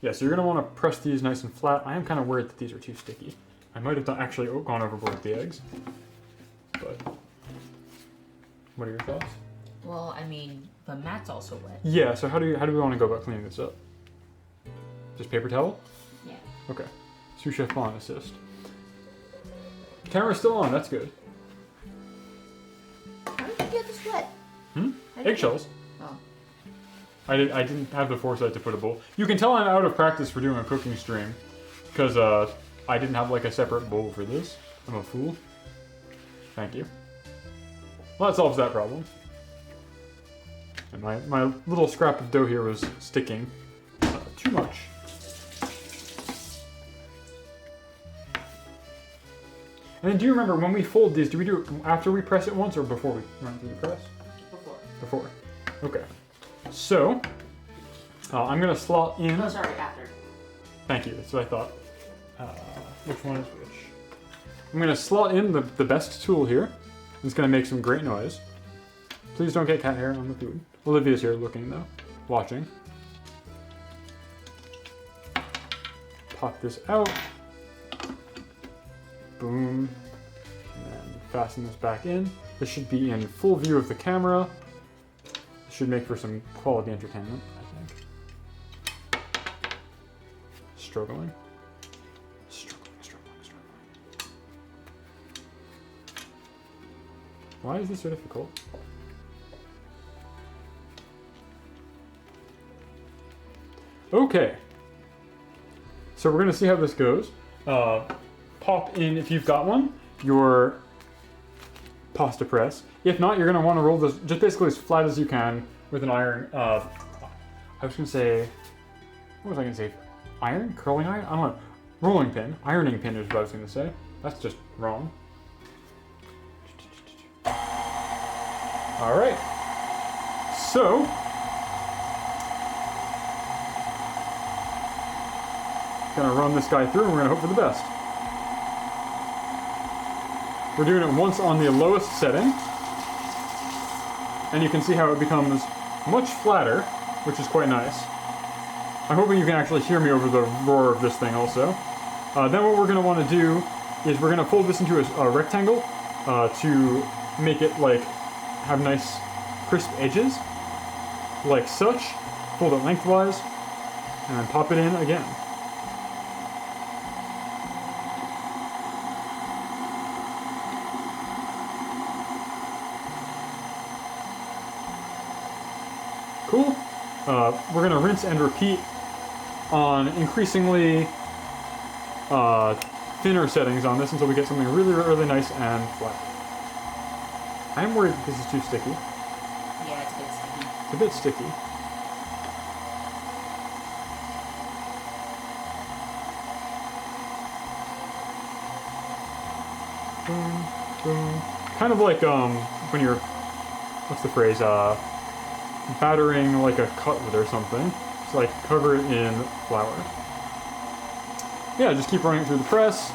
Yeah, so you're gonna wanna press these nice and flat. I am kind of worried that these are too sticky. I might have actually gone overboard with the eggs, but what are your thoughts?
Well, I mean, the mat's also wet.
Yeah, so how do we want to go about cleaning this up? Just paper towel?
Yeah.
Okay. Sous chef on assist. Camera's still on, that's good.
How did you get this wet?
Eggshells.
Oh.
I didn't have the foresight to put a bowl. You can tell I'm out of practice for doing a cooking stream. Because I didn't have like a separate bowl for this. I'm a fool. Thank you. Well, that solves that problem. And my little scrap of dough here was sticking too much. And then do you remember when we fold these, do we do it after we press it once or before we run through the press?
Before.
Before. Okay. So, I'm going to slot in...
Oh, sorry, after.
Thank you, that's what I thought. Which one is which? I'm going to slot in the best tool here. It's going to make some great noise. Please don't get cat hair on the food. Olivia's here looking though, watching. Pop this out. Boom. And then fasten this back in. This should be in full view of the camera. This should make for some quality entertainment, I think. Struggling. Why is this so difficult? Okay. So we're going to see how this goes. Pop in, if you've got one, your pasta press. If not, you're going to want to roll this just basically as flat as you can with an iron. I was going to say, what was I going to say? Iron? Curling iron? I don't know. Rolling pin. Ironing pin is what I was going to say. That's just wrong. All right. So, gonna run this guy through and we're gonna hope for the best. We're doing it once on the lowest setting. And you can see how it becomes much flatter, which is quite nice. I'm hoping you can actually hear me over the roar of this thing also. Then what we're gonna wanna do is we're gonna fold this into a rectangle to make it like have nice crisp edges, like such. Fold it lengthwise, and pop it in again. Cool. We're gonna rinse and repeat on increasingly thinner settings on this until we get something really, really nice and flat. I'm worried this is too sticky.
Yeah, it's a bit sticky.
It's a bit sticky. Boom, boom. Kind of like when you're, what's the phrase? Battering like a cutlet or something. It's like cover it in flour. Yeah, just keep running it through the press.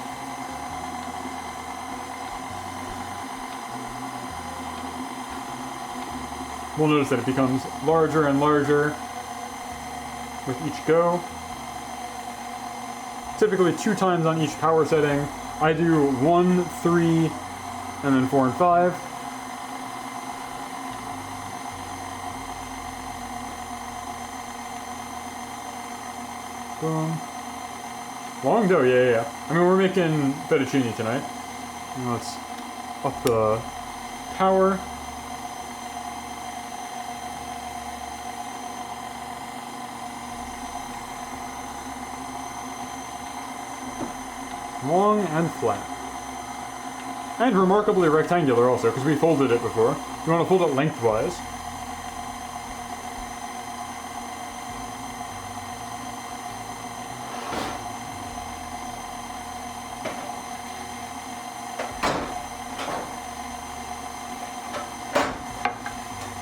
We'll notice that it becomes larger and larger with each go. Typically 2 times on each power setting. I do 1, 3, and then 4 and 5. Boom. Long dough, yeah. I mean, we're making fettuccine tonight. Let's up the power. Long and flat. And remarkably rectangular also, because we folded it before. You want to fold it lengthwise.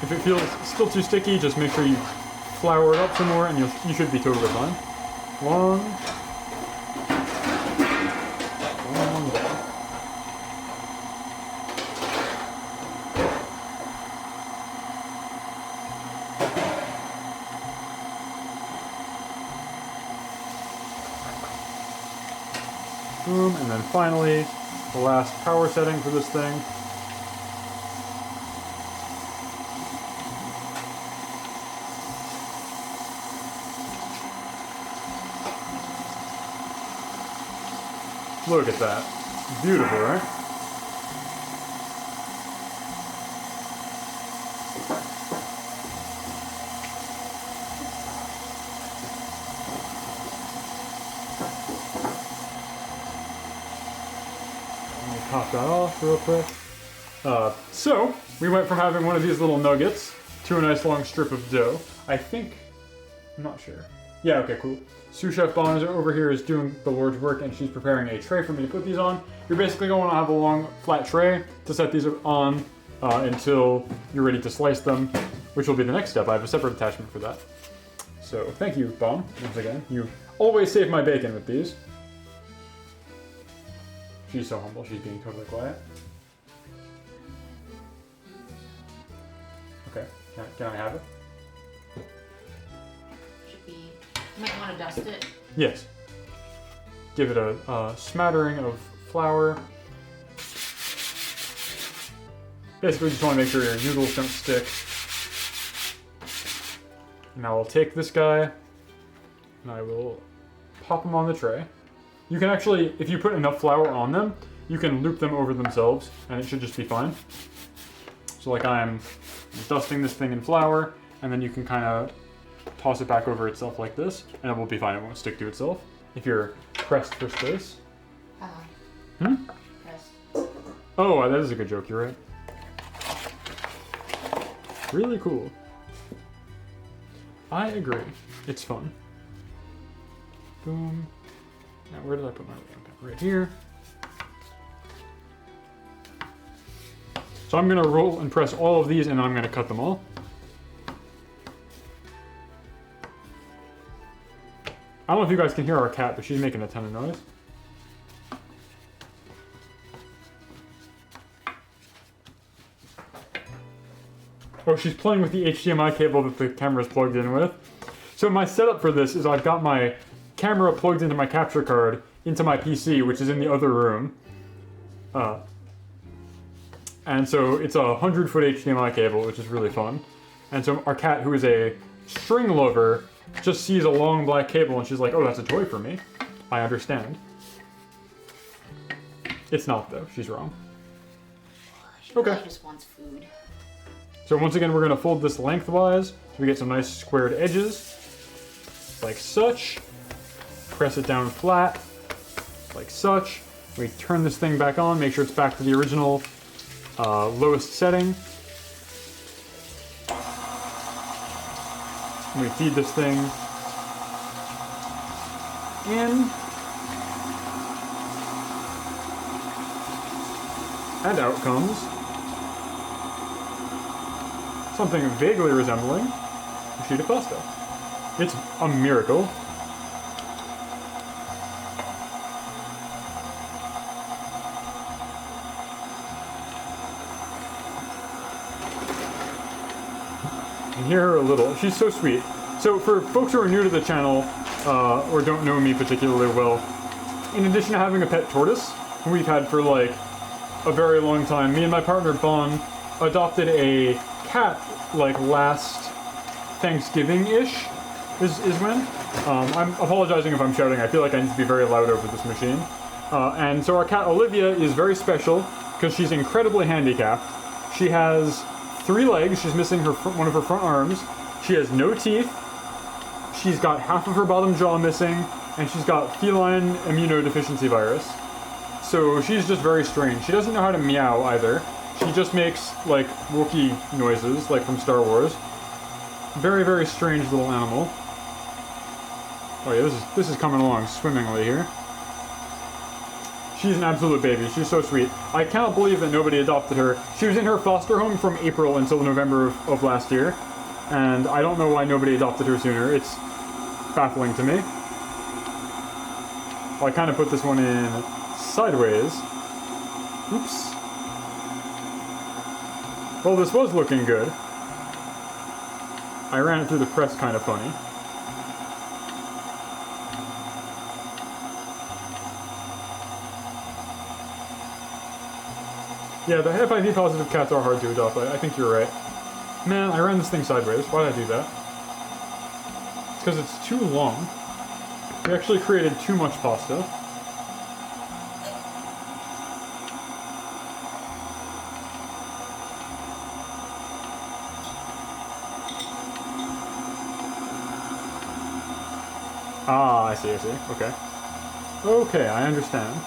If it feels still too sticky, just make sure you flour it up some more and you should be totally fine. Long. Boom, and then finally, the last power setting for this thing. Look at that. Beautiful, right? Let me pop that off real quick. So, we went from having one of these little nuggets to a nice long strip of dough. I think, I'm not sure. Yeah, okay, cool. Sous Chef Bonner over here is doing the Lord's work, and she's preparing a tray for me to put these on. You're basically going to have a long, flat tray to set these on until you're ready to slice them, which will be the next step. I have a separate attachment for that. So, thank you, Bomb, once again. You always save my bacon with these. She's so humble, she's being totally quiet. Okay, can I have it?
Should be. You might want to dust it.
Yes. Give it a smattering of flour. Basically, just want to make sure your noodles don't stick. Now I'll take this guy and I will pop them on the tray. You can actually, if you put enough flour on them, you can loop them over themselves and it should just be fine. So like I'm dusting this thing in flour, and then you can kind of toss it back over itself like this, and it will be fine. It won't stick to itself if you're pressed for space.
Pressed.
Oh, that is a good joke. You're right. Really cool. I agree. It's fun. Boom. Now where did I put my lamp? Right here. So I'm gonna roll and press all of these, and then I'm gonna cut them all. I don't know if you guys can hear our cat, but she's making a ton of noise. Oh, she's playing with the HDMI cable that the camera's plugged in with. So my setup for this is I've got my camera plugged into my capture card into my PC, which is in the other room. And so it's a 100-foot HDMI cable, which is really fun. And so our cat, who is a string lover, just sees a long black cable and she's like, oh, that's a toy for me. I understand. It's not, though. She's wrong.
She
Okay.
probably just wants food.
So once again, we're going to fold this lengthwise so we get some nice squared edges, like such. Press it down flat, like such. We turn this thing back on, make sure it's back to the original lowest setting. We feed this thing in. And out comes something vaguely resembling a sheet of pasta. It's a miracle. And hear her a little. She's so sweet. So for folks who are new to the channel, or don't know me particularly well, in addition to having a pet tortoise, who we've had for like a very long time, me and my partner Bon adopted a cat like last Thanksgiving-ish is when. I'm apologizing if I'm shouting. I feel like I need to be very loud over this machine. And so our cat Olivia is very special because she's incredibly handicapped. She has 3 legs. She's missing one of her front arms. She has no teeth. She's got half of her bottom jaw missing, and she's got feline immunodeficiency virus. So she's just very strange. She doesn't know how to meow either. She just makes like Wookiee noises, like from Star Wars. Very, very strange little animal. Oh yeah, this is coming along swimmingly here. She's an absolute baby. She's so sweet. I cannot believe that nobody adopted her. She was in her foster home from April until November of last year, and I don't know why nobody adopted her sooner. It's baffling to me. Well, I kind of put this one in sideways. Oops. Well, this was looking good. I ran it through the press kind of funny. Yeah, the HIV positive cats are hard to adopt. I think you're right. Man, I ran this thing sideways. Why did I do that? It's because it's too long. We actually created too much pasta. Ah, I see, okay. Okay, I understand.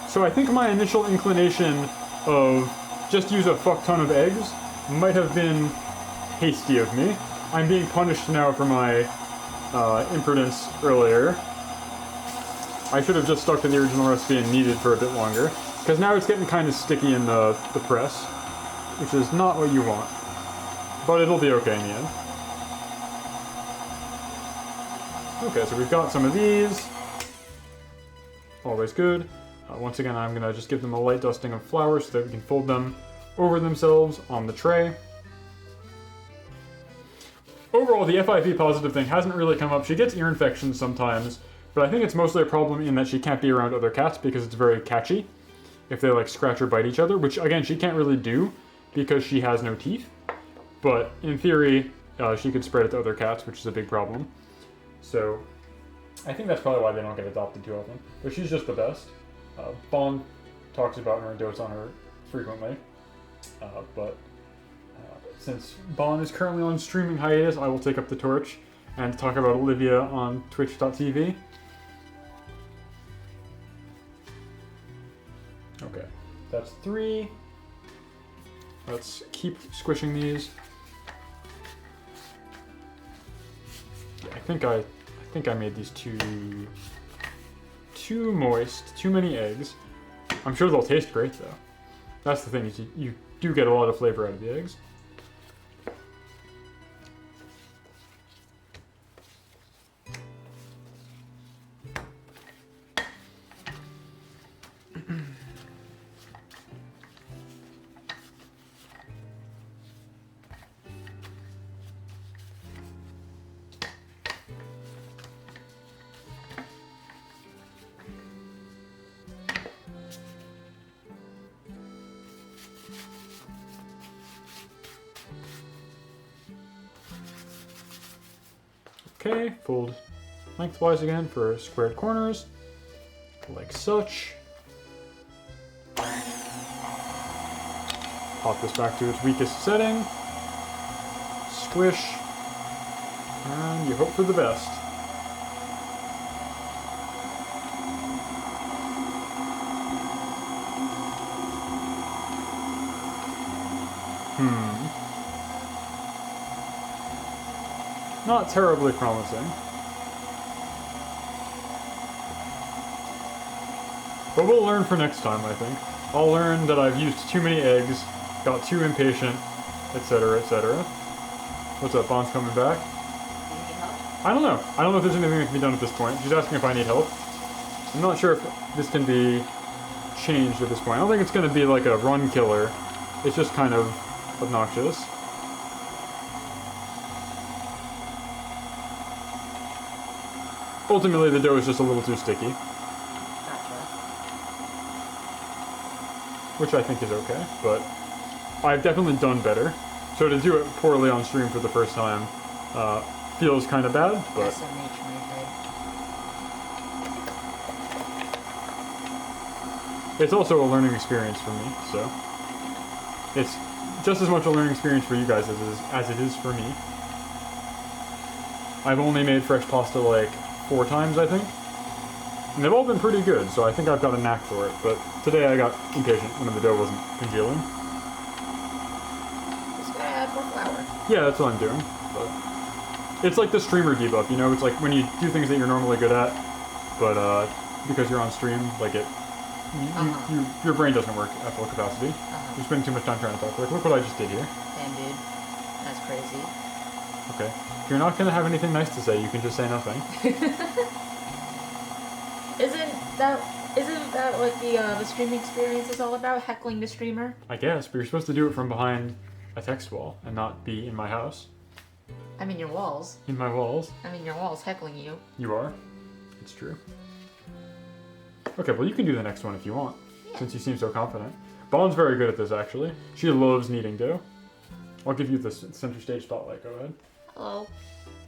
So I think my initial inclination of just use a fuck ton of eggs might have been hasty of me. I'm being punished now for my imprudence earlier. I should have just stuck to the original recipe and kneaded for a bit longer. Because now it's getting kind of sticky in the press, which is not what you want. But it'll be okay in the end. Okay, so we've got some of these. Always good. Once again, I'm going to just give them a light dusting of flour so that we can fold them over themselves on the tray. Overall, the FIV positive thing hasn't really come up. She gets ear infections sometimes, but I think it's mostly a problem in that she can't be around other cats because it's very catchy if they like scratch or bite each other, which again, she can't really do because she has no teeth. But in theory, she could spread it to other cats, which is a big problem. So I think that's probably why they don't get adopted too often. But she's just the best. Bon talks about her and dotes on her frequently. Since Bon is currently on streaming hiatus, I will take up the torch and talk about Olivia on twitch.tv. Okay, that's 3. Let's keep squishing these. Yeah, I think I made these too moist, too many eggs. I'm sure they'll taste great though. That's the thing, is you do get a lot of flavor out of the eggs. Okay, fold lengthwise again for squared corners, like such. Pop this back to its weakest setting. Squish. And you hope for the best. Not terribly promising. But we'll learn for next time, I think. I'll learn that I've used too many eggs, got too impatient, etc., etc. What's up, Bon's coming back? I don't know. I don't know if there's anything that can be done at this point. She's asking if I need help. I'm not sure if this can be changed at this point. I don't think it's going to be like a run killer. It's just kind of obnoxious. Ultimately, the dough is just a little too sticky.
Gotcha.
Which I think is okay, but I've definitely done better. So to do it poorly on stream for the first time feels kind of bad, but...
SMH my head.
It's also a learning experience for me, so... It's just as much a learning experience for you guys as it is for me. I've only made fresh pasta like 4 times, I think. And they've all been pretty good, so I think I've got a knack for it. But today I got impatient when the dough wasn't congealing.
Just gotta add more flour.
Yeah, that's what I'm doing. But it's like the streamer debuff, you know? It's like when you do things that you're normally good at, but because you're on stream, like your brain doesn't work at full capacity. You spend too much time trying to talk. Like, look what I just did here.
Damn, dude. That's crazy.
Okay. If you're not gonna have anything nice to say, you can just say nothing.
Isn't that what the streaming experience is all about? Heckling the streamer?
I guess, but you're supposed to do it from behind a text wall and not be in my house.
I mean your walls.
In my walls.
I mean your walls heckling you.
You are. It's true. Okay, well you can do the next one if you want, since you seem so confident. Bon's very good at this, actually. She loves kneading dough. I'll give you the center stage spotlight. Go ahead.
Hello.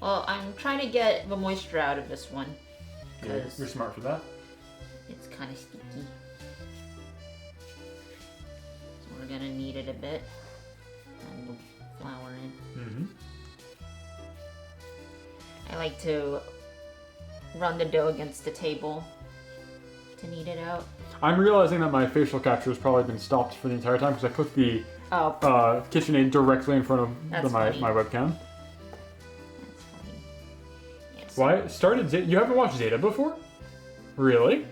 Well, I'm trying to get the moisture out of this one.
Yeah, you're smart for that.
It's kind of sticky. So we're gonna knead it a bit. And we'll flour in.
Mm-hmm.
I like to run the dough against the table to knead it out.
I'm realizing that my facial capture has probably been stopped for the entire time because I put the KitchenAid directly in front of my webcam.
That's funny. Yes.
Why started Zeta? You haven't watched Zeta before? Really?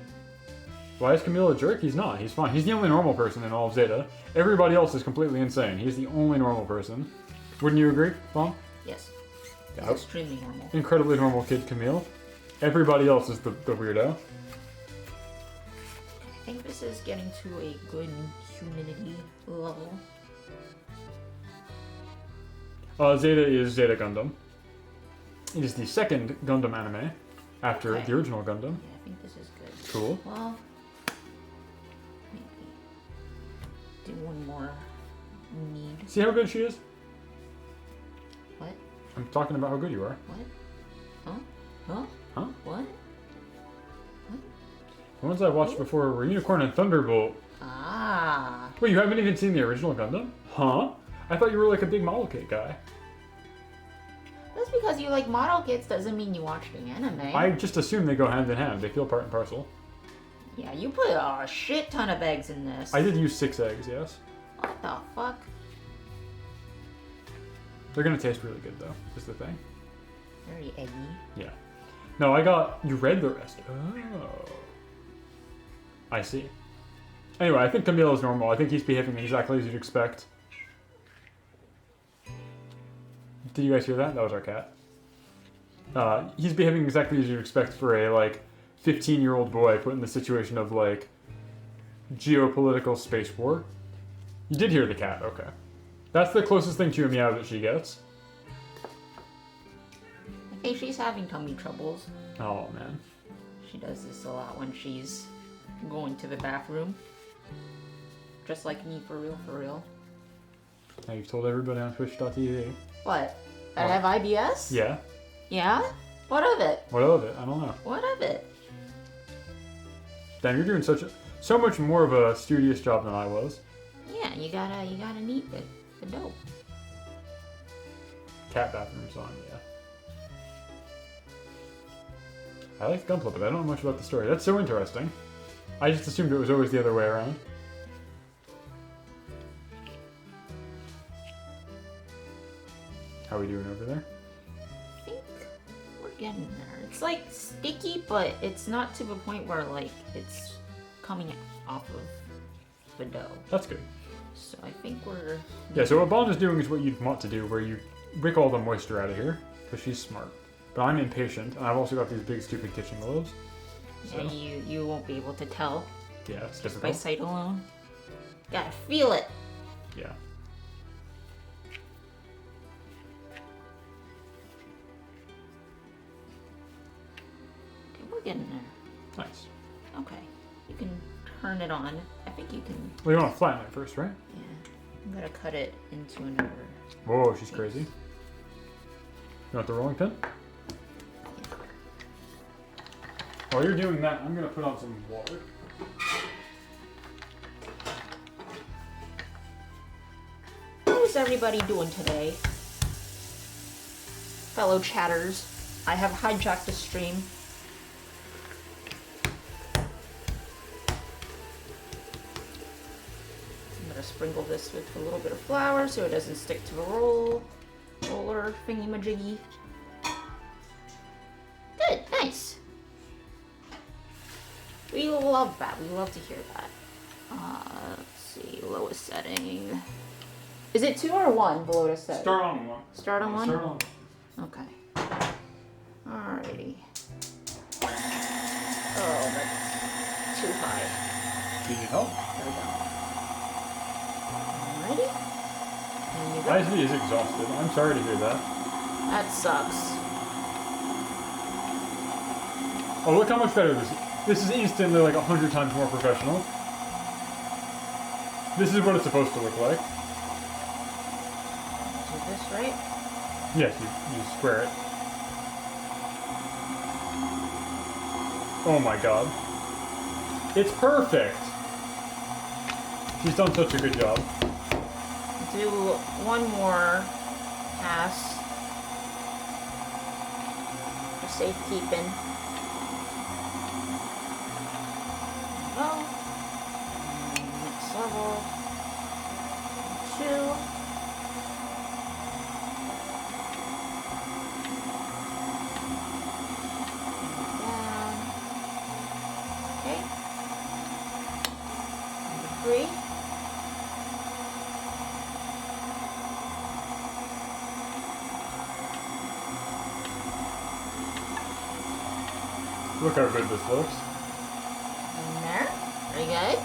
Why is Camille a jerk? He's not. He's fine. He's the only normal person in all of Zeta. Everybody else is completely insane. He's the only normal person. Wouldn't you agree, Mom?
Yes.
Yeah.
He's extremely normal.
Incredibly normal kid, Camille. Everybody else is the weirdo.
I think this is getting to a good humidity level.
Zeta is Zeta Gundam. It is the second Gundam anime after the original Gundam.
Yeah, I think this is good.
Cool.
Well, maybe do one more knead.
See how good she is?
What?
I'm talking about how good you are.
What? Huh? Huh?
Huh?
What?
The ones I watched before were Unicorn and Thunderbolt.
Ah.
Wait, you haven't even seen the original Gundam? Huh? I thought you were like a big model kit guy.
Just because you like model kits doesn't mean you watch the anime.
I just assume they go hand in hand. They feel part and parcel.
Yeah, you put a shit ton of eggs in this.
I did use 6 eggs, yes.
What the fuck?
They're gonna taste really good though, is the thing.
Very eggy.
Yeah. No, you read the rest. Oh. I see. Anyway, I think Camille is normal. I think he's behaving exactly as you'd expect. Did you guys hear that? That was our cat. He's behaving exactly as you'd expect for a, like, 15-year-old boy put in the situation of, like, geopolitical space war. You did hear the cat, okay. That's the closest thing to a meow that she gets.
I think she's having tummy troubles.
Oh, man.
She does this a lot when she's going to the bathroom. Just like me, for real, for real.
Now you've told everybody on Twitch.tv.
What? I have IBS?
Yeah.
Yeah? What of it?
What of it? I don't know.
What of it?
Damn, you're doing so much more of a studious job than I was.
Yeah, you gotta knead the dough.
Cat bathroom song, yeah. I like Gunpla, but I don't know much about the story. That's so interesting. I just assumed it was always the other way around. How are we doing over there?
I think we're getting there. It's like sticky, but it's not to the point where like it's coming off of the dough.
That's good.
So I think we're...
Yeah, so what Bond is doing is what you'd want to do, where you wick all the moisture out of here, because she's smart. But I'm impatient, and I've also got these big stupid kitchen gloves. So.
And you won't be able to tell
Yeah, it's
just
difficult.
by sight alone. Gotta feel it.
Yeah.
Okay, we're getting there.
Nice.
Okay, you can turn it on. I think you can...
Well, you want to flatten it first, right?
Yeah. I'm gonna cut it into another...
Whoa, she's crazy. You want the rolling pin? While you're doing that, I'm gonna put on some water.
How's everybody doing today? Fellow chatters, I have hijacked the stream. I'm gonna sprinkle this with a little bit of flour so it doesn't stick to the roller thingy-majiggy. Good, nice. We love that. We love to hear that. Let's see, lowest setting. Is it 2 or 1 the lowest setting?
Start on 1.
Start on 1?
Start on 1.
Okay. Alrighty. Oh, that's too high.
Do you need help?
There we go. Alrighty. And you go.
ISV is exhausted. I'm sorry to hear that.
That sucks.
Oh, look how much better this is. This is instantly like 100 times more professional. This is what it's supposed to look like.
Do this right?
Yes, you square it. Oh my god. It's perfect! She's done such a good job.
It's do one more pass for safekeeping. Well, next level 2. Okay. Number 3.
Look how good this looks.
In there. Very good.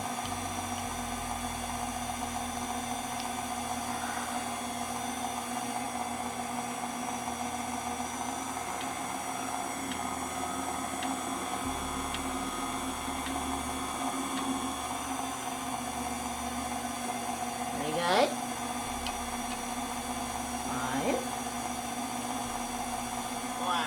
Very good. 5. Wow.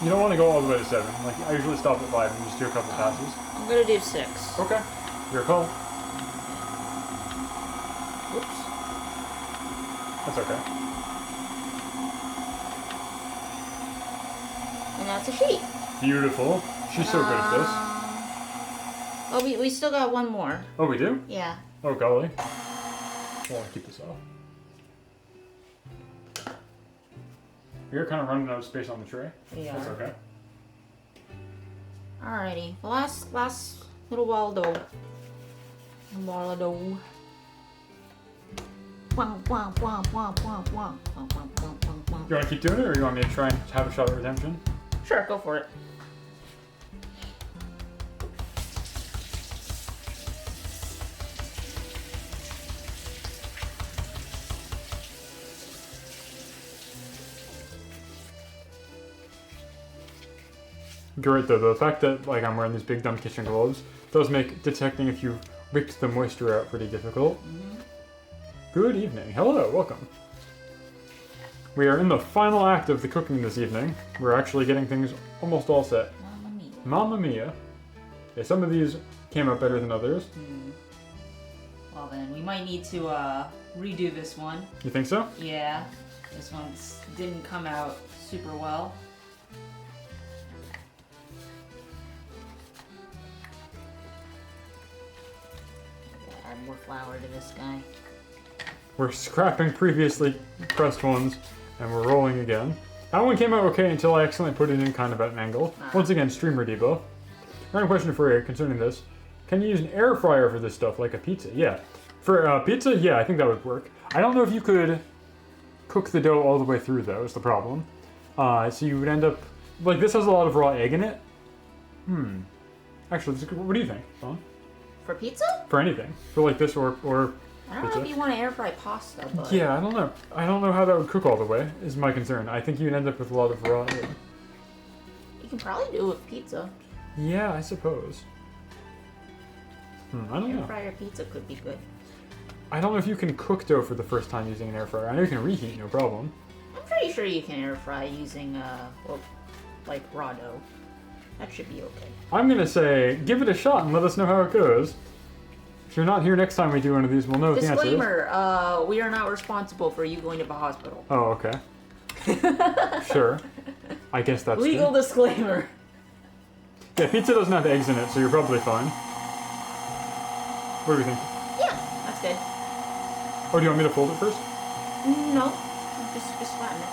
You don't want to go all the way to 7. Like, I usually stop at 5 and just do a couple passes.
I'm gonna do 6.
Okay. Your call.
Oops.
That's okay.
And that's a sheep.
Beautiful. She's so good at this.
Oh, we still got one more.
Oh, we do?
Yeah.
Oh, golly. Well, I'll keep this off. You're kind of running out of space on the tray.
Yeah.
That's okay.
Alrighty. The last little while though. While though. Wah, wah, wah, wah, wah, wah. Wah, wah, wah, wah, wah.
You want to keep doing it, or you want me to try and have a shot at redemption?
Sure, go for it.
You're right though, the fact that like I'm wearing these big dumb kitchen gloves does make detecting if you wicked the moisture out pretty difficult. Good evening. Hello, welcome. We are in the final act of the cooking this evening. We're actually getting things almost all set.
Mamma mia.
Mamma mia. Yeah, some of these came out better than others.
Well then, we might need to redo this one.
You think so?
Yeah. This one didn't come out super well. Add more flour to this guy.
We're scrapping previously pressed ones, and we're rolling again. That one came out okay until I accidentally put it in kind of at an angle. Once again, streamer debuff. Random question for you concerning this. Can you use an air fryer for this stuff, like a pizza? Yeah. For pizza, yeah, I think that would work. I don't know if you could cook the dough all the way through, though, is the problem. So you would end up... Like, this has a lot of raw egg in it. Actually, what do you think, Vaughn?
For pizza?
For anything. For, like, this or
I don't know if you want to air fry pasta, but...
Yeah, I don't know. I don't know how that would cook all the way, is my concern. I think you'd end up with a lot of raw egg.
You can probably do it with pizza.
Yeah, I suppose. I don't
Air
know.
fryer pizza could be good.
I don't know if you can cook dough for the first time using an air fryer. I know you can reheat, no problem.
I'm pretty sure you can air fry using, well, like raw dough. That should be okay.
I'm gonna say, give it a shot and let us know how it goes. If you're not here next time we do one of these, we'll know what the answer is.
Disclaimer, we are not responsible for you going to the hospital.
Oh, okay. Sure. I guess that's
Legal
true.
disclaimer.
Yeah, pizza doesn't have eggs in it, so you're probably fine. What do you think?
Yeah, that's good.
Oh, do you want me to fold it first?
No, just flatten it.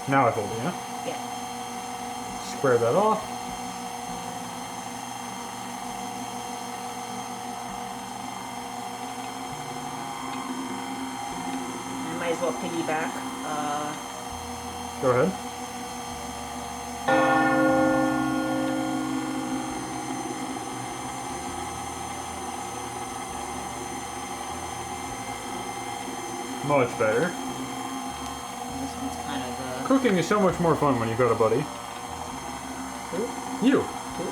Now I fold it, yeah?
Yeah.
Square that off.
I might as well piggyback.
Go ahead. Much better.
This one's kind of
Cooking is so much more fun when you got a buddy.
Who?
You.
Who?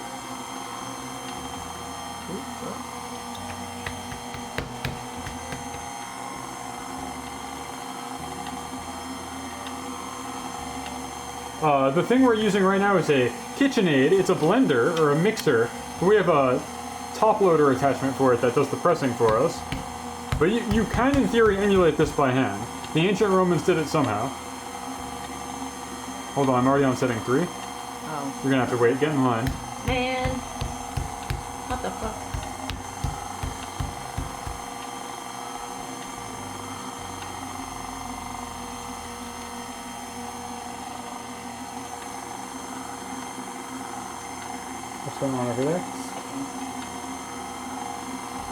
The thing we're using right now is a KitchenAid. It's a blender or a mixer. We have a top loader attachment for it that does the pressing for us. But you can, in theory, emulate this by hand. The ancient Romans did it somehow. Hold on, I'm already on setting 3.
Oh.
You're gonna have to wait. Get in line.
Man. What the fuck?
What's going on over there?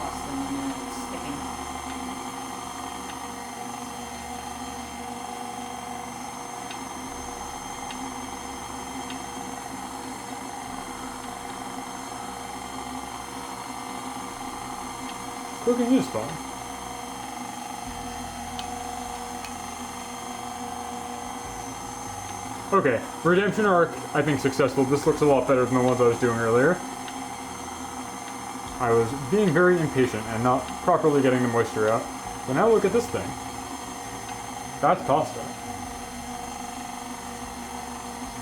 Lost them in a sticking.
Cooking is fun. Okay, redemption arc, I think successful. This looks a lot better than the ones I was doing earlier. I was being very impatient and not properly getting the moisture out. But now look at this thing. That's pasta.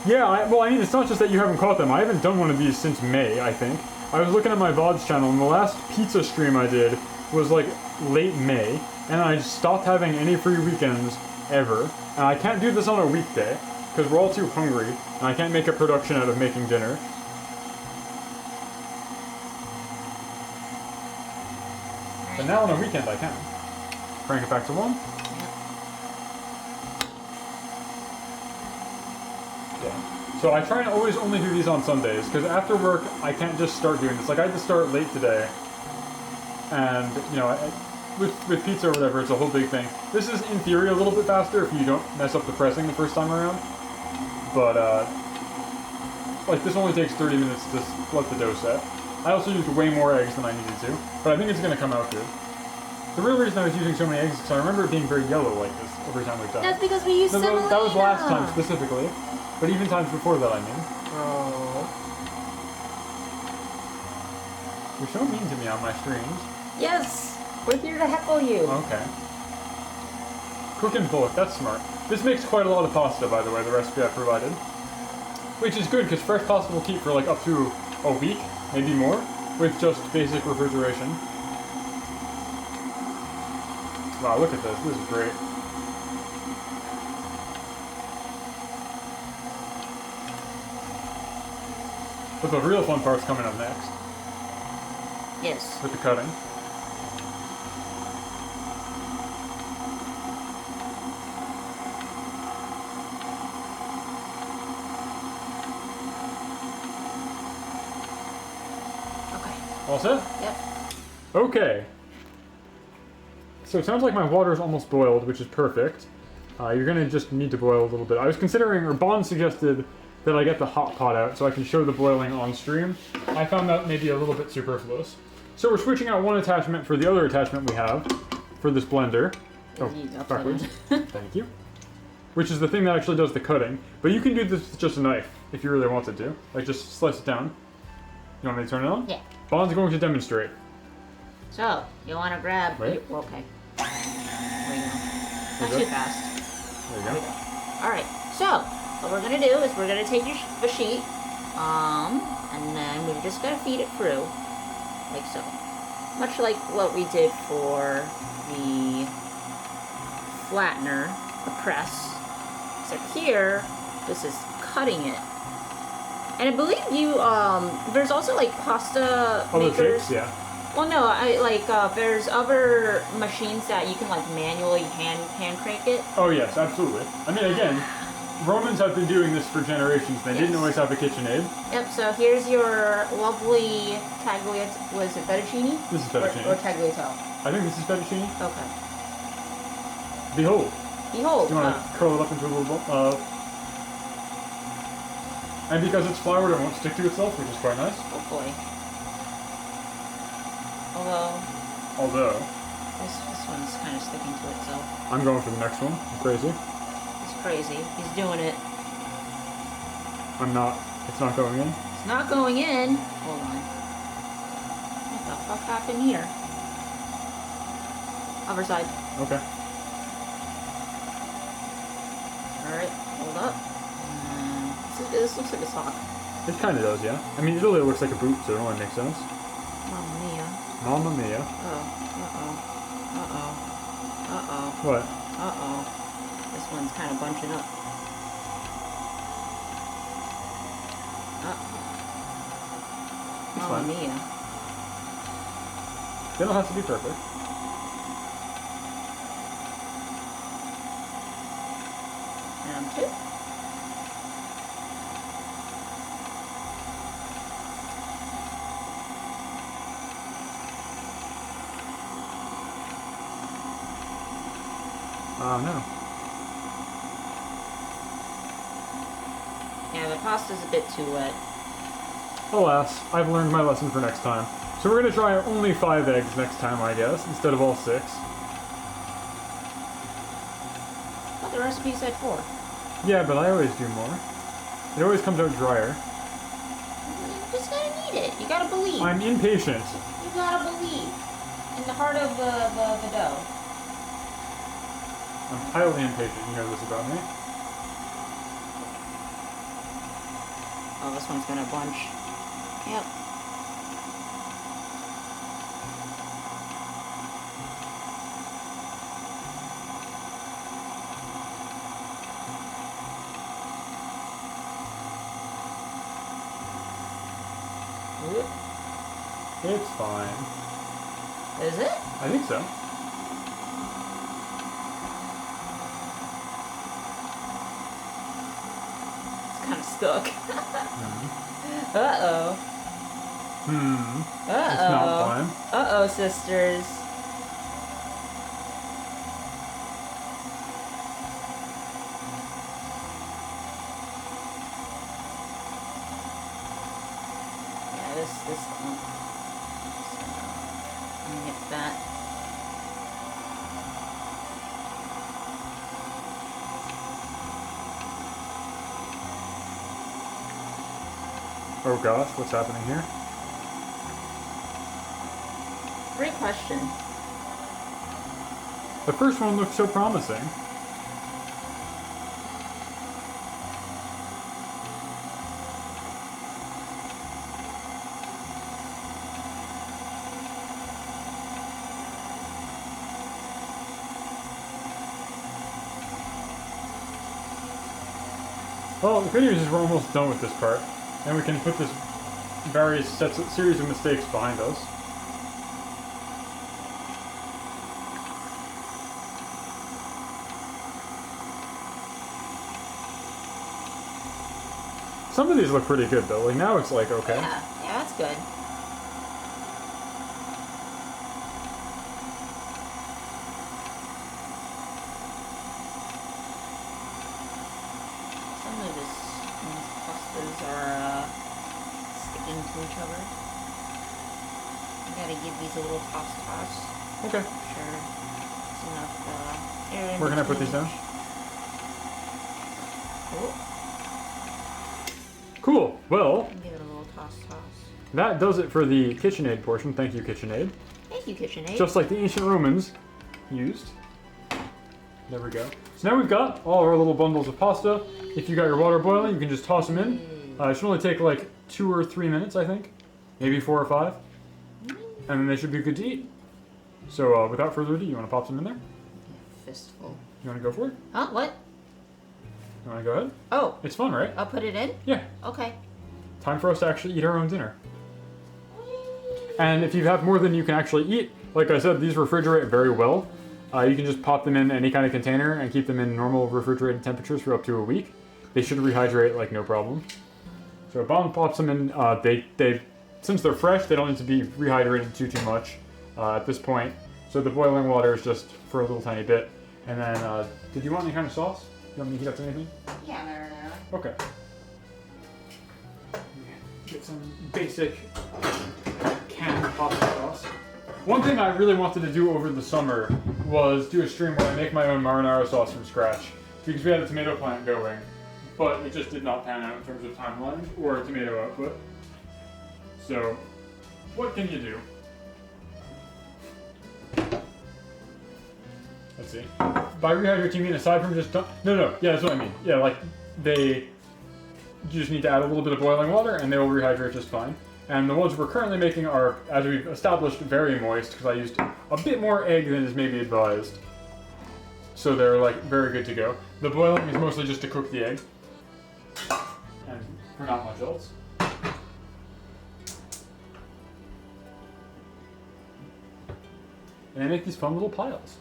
Yeah, well, I mean, it's not just that you haven't caught them. I haven't done one of these since May, I think. I was looking at my VODs channel, and the last pizza stream I did was like late May, and I just stopped having any free weekends ever. And I can't do this on a weekday, because we're all too hungry, and I can't make a production out of making dinner. But now on a weekend I can. Crank it back to 1. Yeah. So I try and always only do these on Sundays, because after work I can't just start doing this. Like I had to start late today, and you know, with pizza or whatever, it's a whole big thing. This is in theory a little bit faster if you don't mess up the pressing the first time around. But like this only takes 30 minutes to let the dough set. I also used way more eggs than I needed to, but I think it's going to come out good. The real reason I was using so many eggs is because I remember it being very yellow like this every time we've done it.
That's because we used semolina.
That was last time specifically, but even times before that, I mean.
Oh.
You're so mean to me on my streams.
Yes, we're here to heckle you.
Okay. Cook in bulk, that's smart. This makes quite a lot of pasta, by the way, the recipe I provided. Which is good, because fresh pasta will keep for like up to a week, maybe more, with just basic refrigeration. Wow, look at this. This is great. But the real fun part's coming up next.
Yes.
With the cutting. All set?
Yep.
Okay. So it sounds like my water's almost boiled, which is perfect. You're gonna just need to boil a little bit. I was considering, or Bond suggested, that I get the hot pot out so I can show the boiling on stream. I found that maybe a little bit superfluous. So we're switching out one attachment for the other attachment we have for this blender. Oh, backwards. Thank you. Which is the thing that actually does the cutting. But you can do this with just a knife if you really wanted to. Like just slice it down. You want me to turn it on?
Yeah.
Bond's going to demonstrate.
So, you want to grab...
Wait.
Okay. There you go. Not
Okay.
too fast.
There you go.
Alright, so, what we're going to do is we're going to take the sheet, and then we're just going to feed it through, like so. Much like what we did for the flattener, the press. So here, this is cutting it. And I believe you, there's also like pasta makers.
Shapes, yeah.
Well, no, there's other machines that you can like manually hand crank it.
Oh yes, absolutely. I mean, again, Romans have been doing this for generations. They didn't always have a KitchenAid.
Yep. So here's your lovely tagliatelle. Was it fettuccine?
This is fettuccine.
Or tagliatelle.
I think this is fettuccine.
Okay.
Behold.
Behold.
Do you want to curl it up into a little ball? And because it's floured, it won't stick to itself, which is quite nice.
Hopefully.
Although.
This one's kind of sticking to itself.
I'm going for the next one. I'm crazy.
He's crazy. He's doing it.
I'm not. It's not going in.
It's not going in. Hold on. What the fuck happened here? Other side.
Okay.
Alright, hold up. This looks like a sock.
It kind of does, yeah. I mean, it really looks like a boot, so it only makes sense.
Mamma mia.
Mamma mia.
Uh-oh.
What?
Uh-oh. This one's kind of bunching up. Uh-oh.
It's
Mamma
fine.
mia.
They don't have to be perfect.
Round 2.
No.
Yeah, the pasta's a bit too wet.
Alas, I've learned my lesson for next time. So we're gonna try only 5 eggs next time, I guess, instead of all 6.
But the recipe said 4.
Yeah, but I always do more. It always comes out drier.
You just gotta need it. You gotta believe.
I'm impatient.
You gotta believe. In the heart of the dough.
I'm highly impatient. You know this about me.
Oh, this one's gonna bunch. Yep.
It's fine.
Is it?
I think so.
It's kind of stuck.
Mm-hmm.
Uh-oh.
It's not fine.
Uh-oh, sisters. Yeah, this one. Nip that.
Oh gosh, what's happening here?
Great question.
The first one looked so promising. Well, the good news is we're almost done with this part, and we can put this series of mistakes behind us. Some of these look pretty good though. Like now it's like okay.
Yeah, that's good. Some of these pastas are sticking to each other. You gotta give these a little toss.
Okay.
Sure. It's enough air in
Where can I put
between
these down?
each. Oh,
Cool. Well,
give it a little toss.
that does it for the KitchenAid portion. Thank you, KitchenAid.
Thank you, KitchenAid.
Just like the ancient Romans used. There we go. So now we've got all our little bundles of pasta. If you got your water boiling, you can just toss them in. It should only take like 2 or 3 minutes, I think. Maybe 4 or 5. And then they should be good to eat. So without further ado, you want to pop some in there?
Fistful.
You want to go for it?
Huh? What?
You want to go ahead?
Oh,
It's fun, right?
I'll put it in?
Yeah.
Okay.
Time for us to actually eat our own dinner. And if you have more than you can actually eat, like I said, these refrigerate very well. You can just pop them in any kind of container and keep them in normal refrigerated temperatures for up to a week. They should rehydrate like no problem. So Bon pops them in. Since they're fresh, they don't need to be rehydrated too much at this point. So the boiling water is just for a little tiny bit. And then, did you want any kind of sauce? You want me to heat up anything?
Yeah, marinara.
Okay. Get some basic canned pasta sauce. One thing I really wanted to do over the summer was do a stream where I make my own marinara sauce from scratch, because we had a tomato plant going, but it just did not pan out in terms of timeline or tomato output. So, what can you do? let's see. By rehydrate, you mean aside from just no, yeah, that's what I mean. Yeah, like you just need to add a little bit of boiling water and they will rehydrate just fine. And the ones we're currently making are, as we've established, very moist because I used a bit more egg than is maybe advised. So they're like very good to go. The boiling is mostly just to cook the egg. And for not much else. And they make these fun little piles.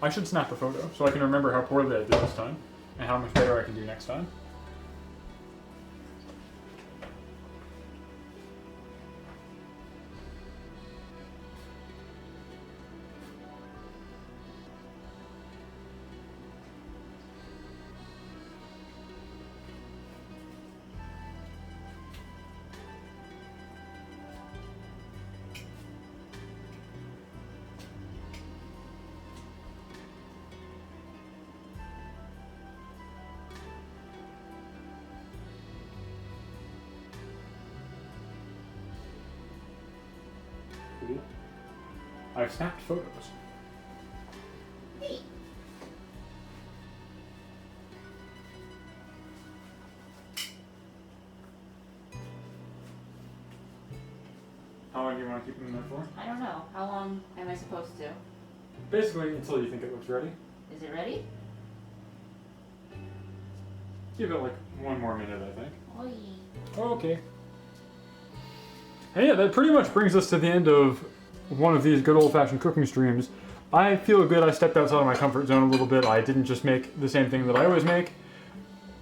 I should snap a photo so I can remember how poorly I did this time and how much better I can do next time. Cool. I've snapped photos.
Neat.
How long do you want to keep them there for?
I don't know. How long am I supposed to?
Basically, until you think it looks ready.
Is it ready?
Give it like 1 more minute, I think.
Oi.
Okay. And yeah, that pretty much brings us to the end of one of these good old-fashioned cooking streams. I feel good I stepped outside of my comfort zone a little bit. I didn't just make the same thing that I always make.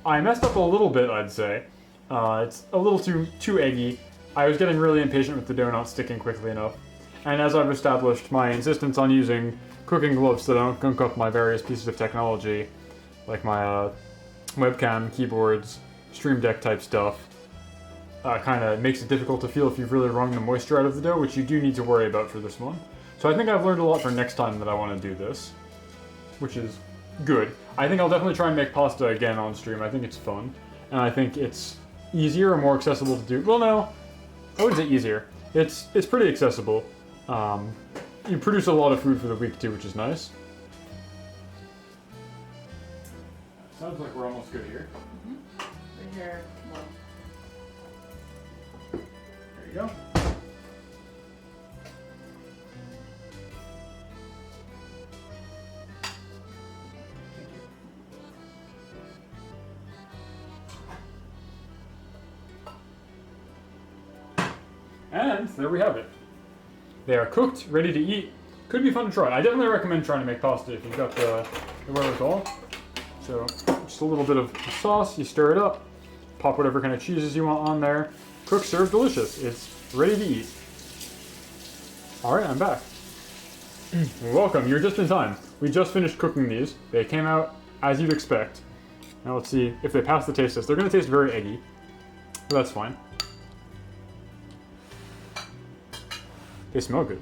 I messed up a little bit, I'd say. It's a little too eggy. I was getting really impatient with the dough not sticking quickly enough. And as I've established, my insistence on using cooking gloves so that I don't gunk up my various pieces of technology, like my webcam, keyboards, Stream Deck type stuff, kind of makes it difficult to feel if you've really wrung the moisture out of the dough, which you do need to worry about for this one. So I think I've learned a lot for next time that I want to do this, which is good. I think I'll definitely try and make pasta again on stream. I think it's fun, and I think it's easier and more accessible to do. Well, no, I wouldn't say easier. It's pretty accessible. You produce a lot of food for the week too, which is nice. Sounds like we're almost good here.
Mm-hmm. We're here. Well.
There you go. And there we have it. They are cooked, ready to eat. Could be fun to try. I definitely recommend trying to make pasta if you've got the wherewithal. So just a little bit of sauce, you stir it up, pop whatever kind of cheeses you want on there. Cook, serve, delicious. It's ready to eat. Alright, I'm back. Welcome, you're just in time. We just finished cooking these. They came out as you'd expect. Now let's see if they pass the taste test. They're going to taste very eggy, but that's fine. They smell good.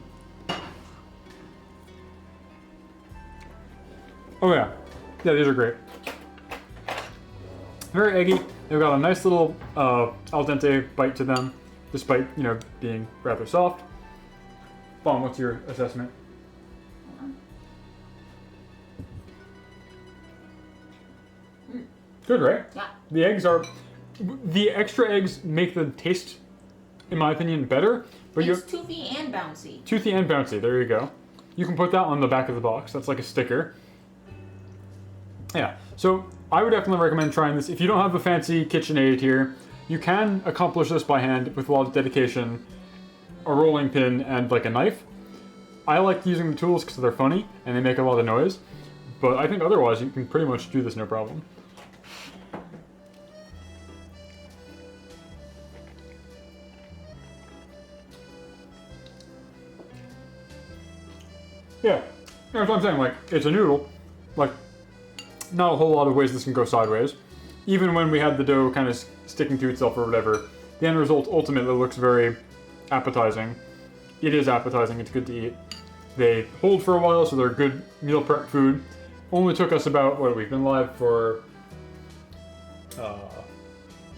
Oh yeah. Yeah, these are great. Very eggy. They've got a nice little al dente bite to them, despite, you know, being rather soft. Bon, what's your assessment? Good, right?
Yeah.
The eggs are... The extra eggs make the taste, in my opinion, better. But
it's toothy and bouncy.
Toothy and bouncy, there you go. You can put that on the back of the box. That's like a sticker. Yeah, so I would definitely recommend trying this. If you don't have a fancy KitchenAid here, you can accomplish this by hand with a lot of dedication, a rolling pin, and like a knife. I like using the tools because they're funny and they make a lot of noise, but I think otherwise you can pretty much do this no problem. Yeah, that's what I'm saying, like, it's a noodle, like, not a whole lot of ways this can go sideways. Even when we had the dough kind of sticking to itself or whatever, the end result ultimately looks very appetizing. It is appetizing, it's good to eat. They hold for a while, so they're good meal prep food. Only took us about, we've been live for,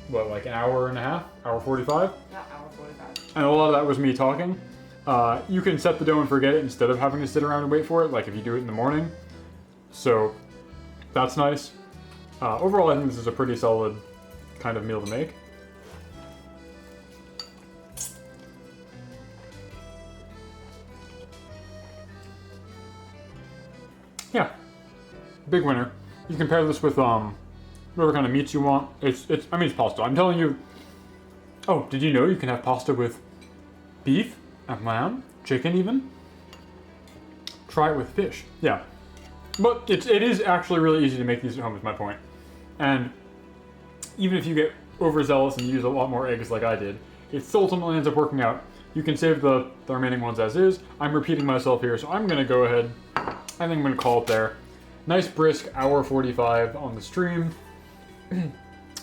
like an hour and a half? Hour 45?
Yeah, hour 45.
And a lot of that was me talking. You can set the dough and forget it instead of having to sit around and wait for it, like if you do it in the morning. So that's nice. Overall, I think this is a pretty solid kind of meal to make. Yeah, big winner. You can pair this with whatever kind of meats you want. I mean, it's pasta. I'm telling you. Oh, did you know you can have pasta with beef and lamb, chicken even? Try it with fish. Yeah, but it is actually really easy to make these at home. Is my point. And even if you get overzealous and use a lot more eggs like I did, it still ultimately ends up working out. You can save the remaining ones as is. I'm repeating myself here, so I'm gonna go ahead. I think I'm gonna call it there. Nice brisk hour 45 on the stream.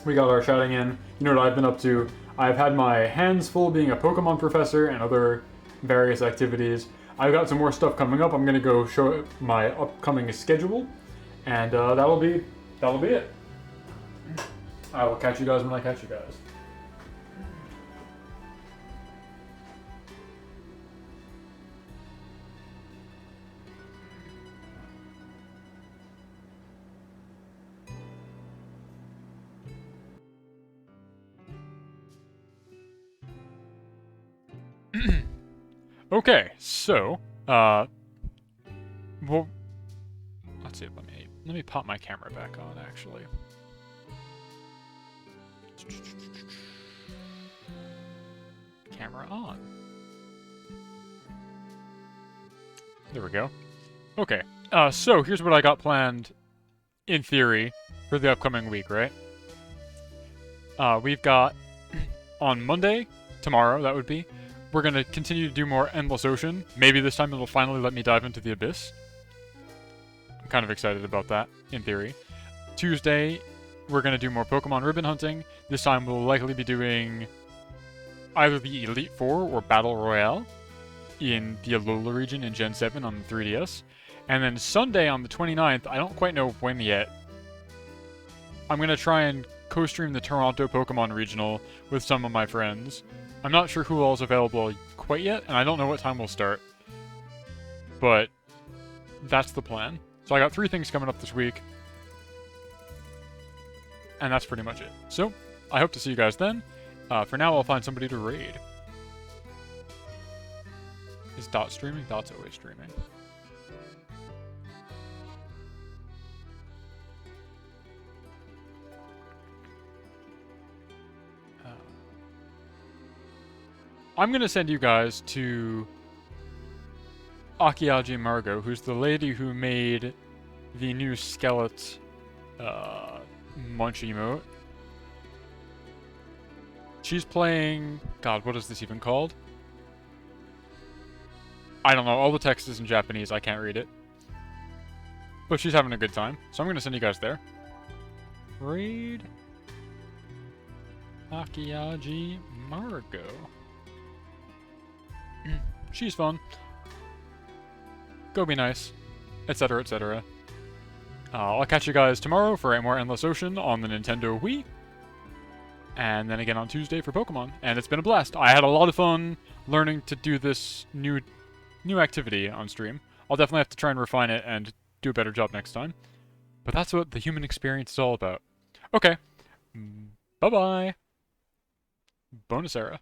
We got our chatting in. You know what I've been up to? I've had my hands full being a Pokemon professor and other various activities. I've got some more stuff coming up. I'm gonna go show my upcoming schedule, and that'll be it. I will catch you guys when I catch you guys. Okay, so, well, let's see, let me pop my camera back on, actually. Camera on. There we go. Okay, so here's what I got planned, in theory, for the upcoming week, right? We've got, on Monday, tomorrow, that would be, we're going to continue to do more Endless Ocean. Maybe this time it'll finally let me dive into the Abyss. I'm kind of excited about that, in theory. Tuesday, we're going to do more Pokemon ribbon hunting. This time we'll likely be doing either the Elite Four or Battle Royale in the Alola region in Gen 7 on the 3DS. And then Sunday on the 29th, I don't quite know when yet, I'm going to try and co-stream the Toronto Pokemon Regional with some of my friends. I'm not sure who all is available quite yet, and I don't know what time we'll start. But that's the plan. So I got 3 things coming up this week. And that's pretty much it. So, I hope to see you guys then. For now, I'll find somebody to raid. Is Dot streaming? Dot's always streaming. I'm going to send you guys to Akiaji Margo, who's the lady who made the new Skeleton Munch emote. She's playing... God, what is this even called? I don't know. All the text is in Japanese. I can't read it. But she's having a good time. So I'm going to send you guys there. Raid Akiaji Margo. She's fun. Go be nice. Etc, etc. I'll catch you guys tomorrow for more Endless Ocean on the Nintendo Wii. And then again on Tuesday for Pokemon. And it's been a blast. I had a lot of fun learning to do this new activity on stream. I'll definitely have to try and refine it and do a better job next time. But that's what the human experience is all about. Okay. Bye-bye. Bonus era.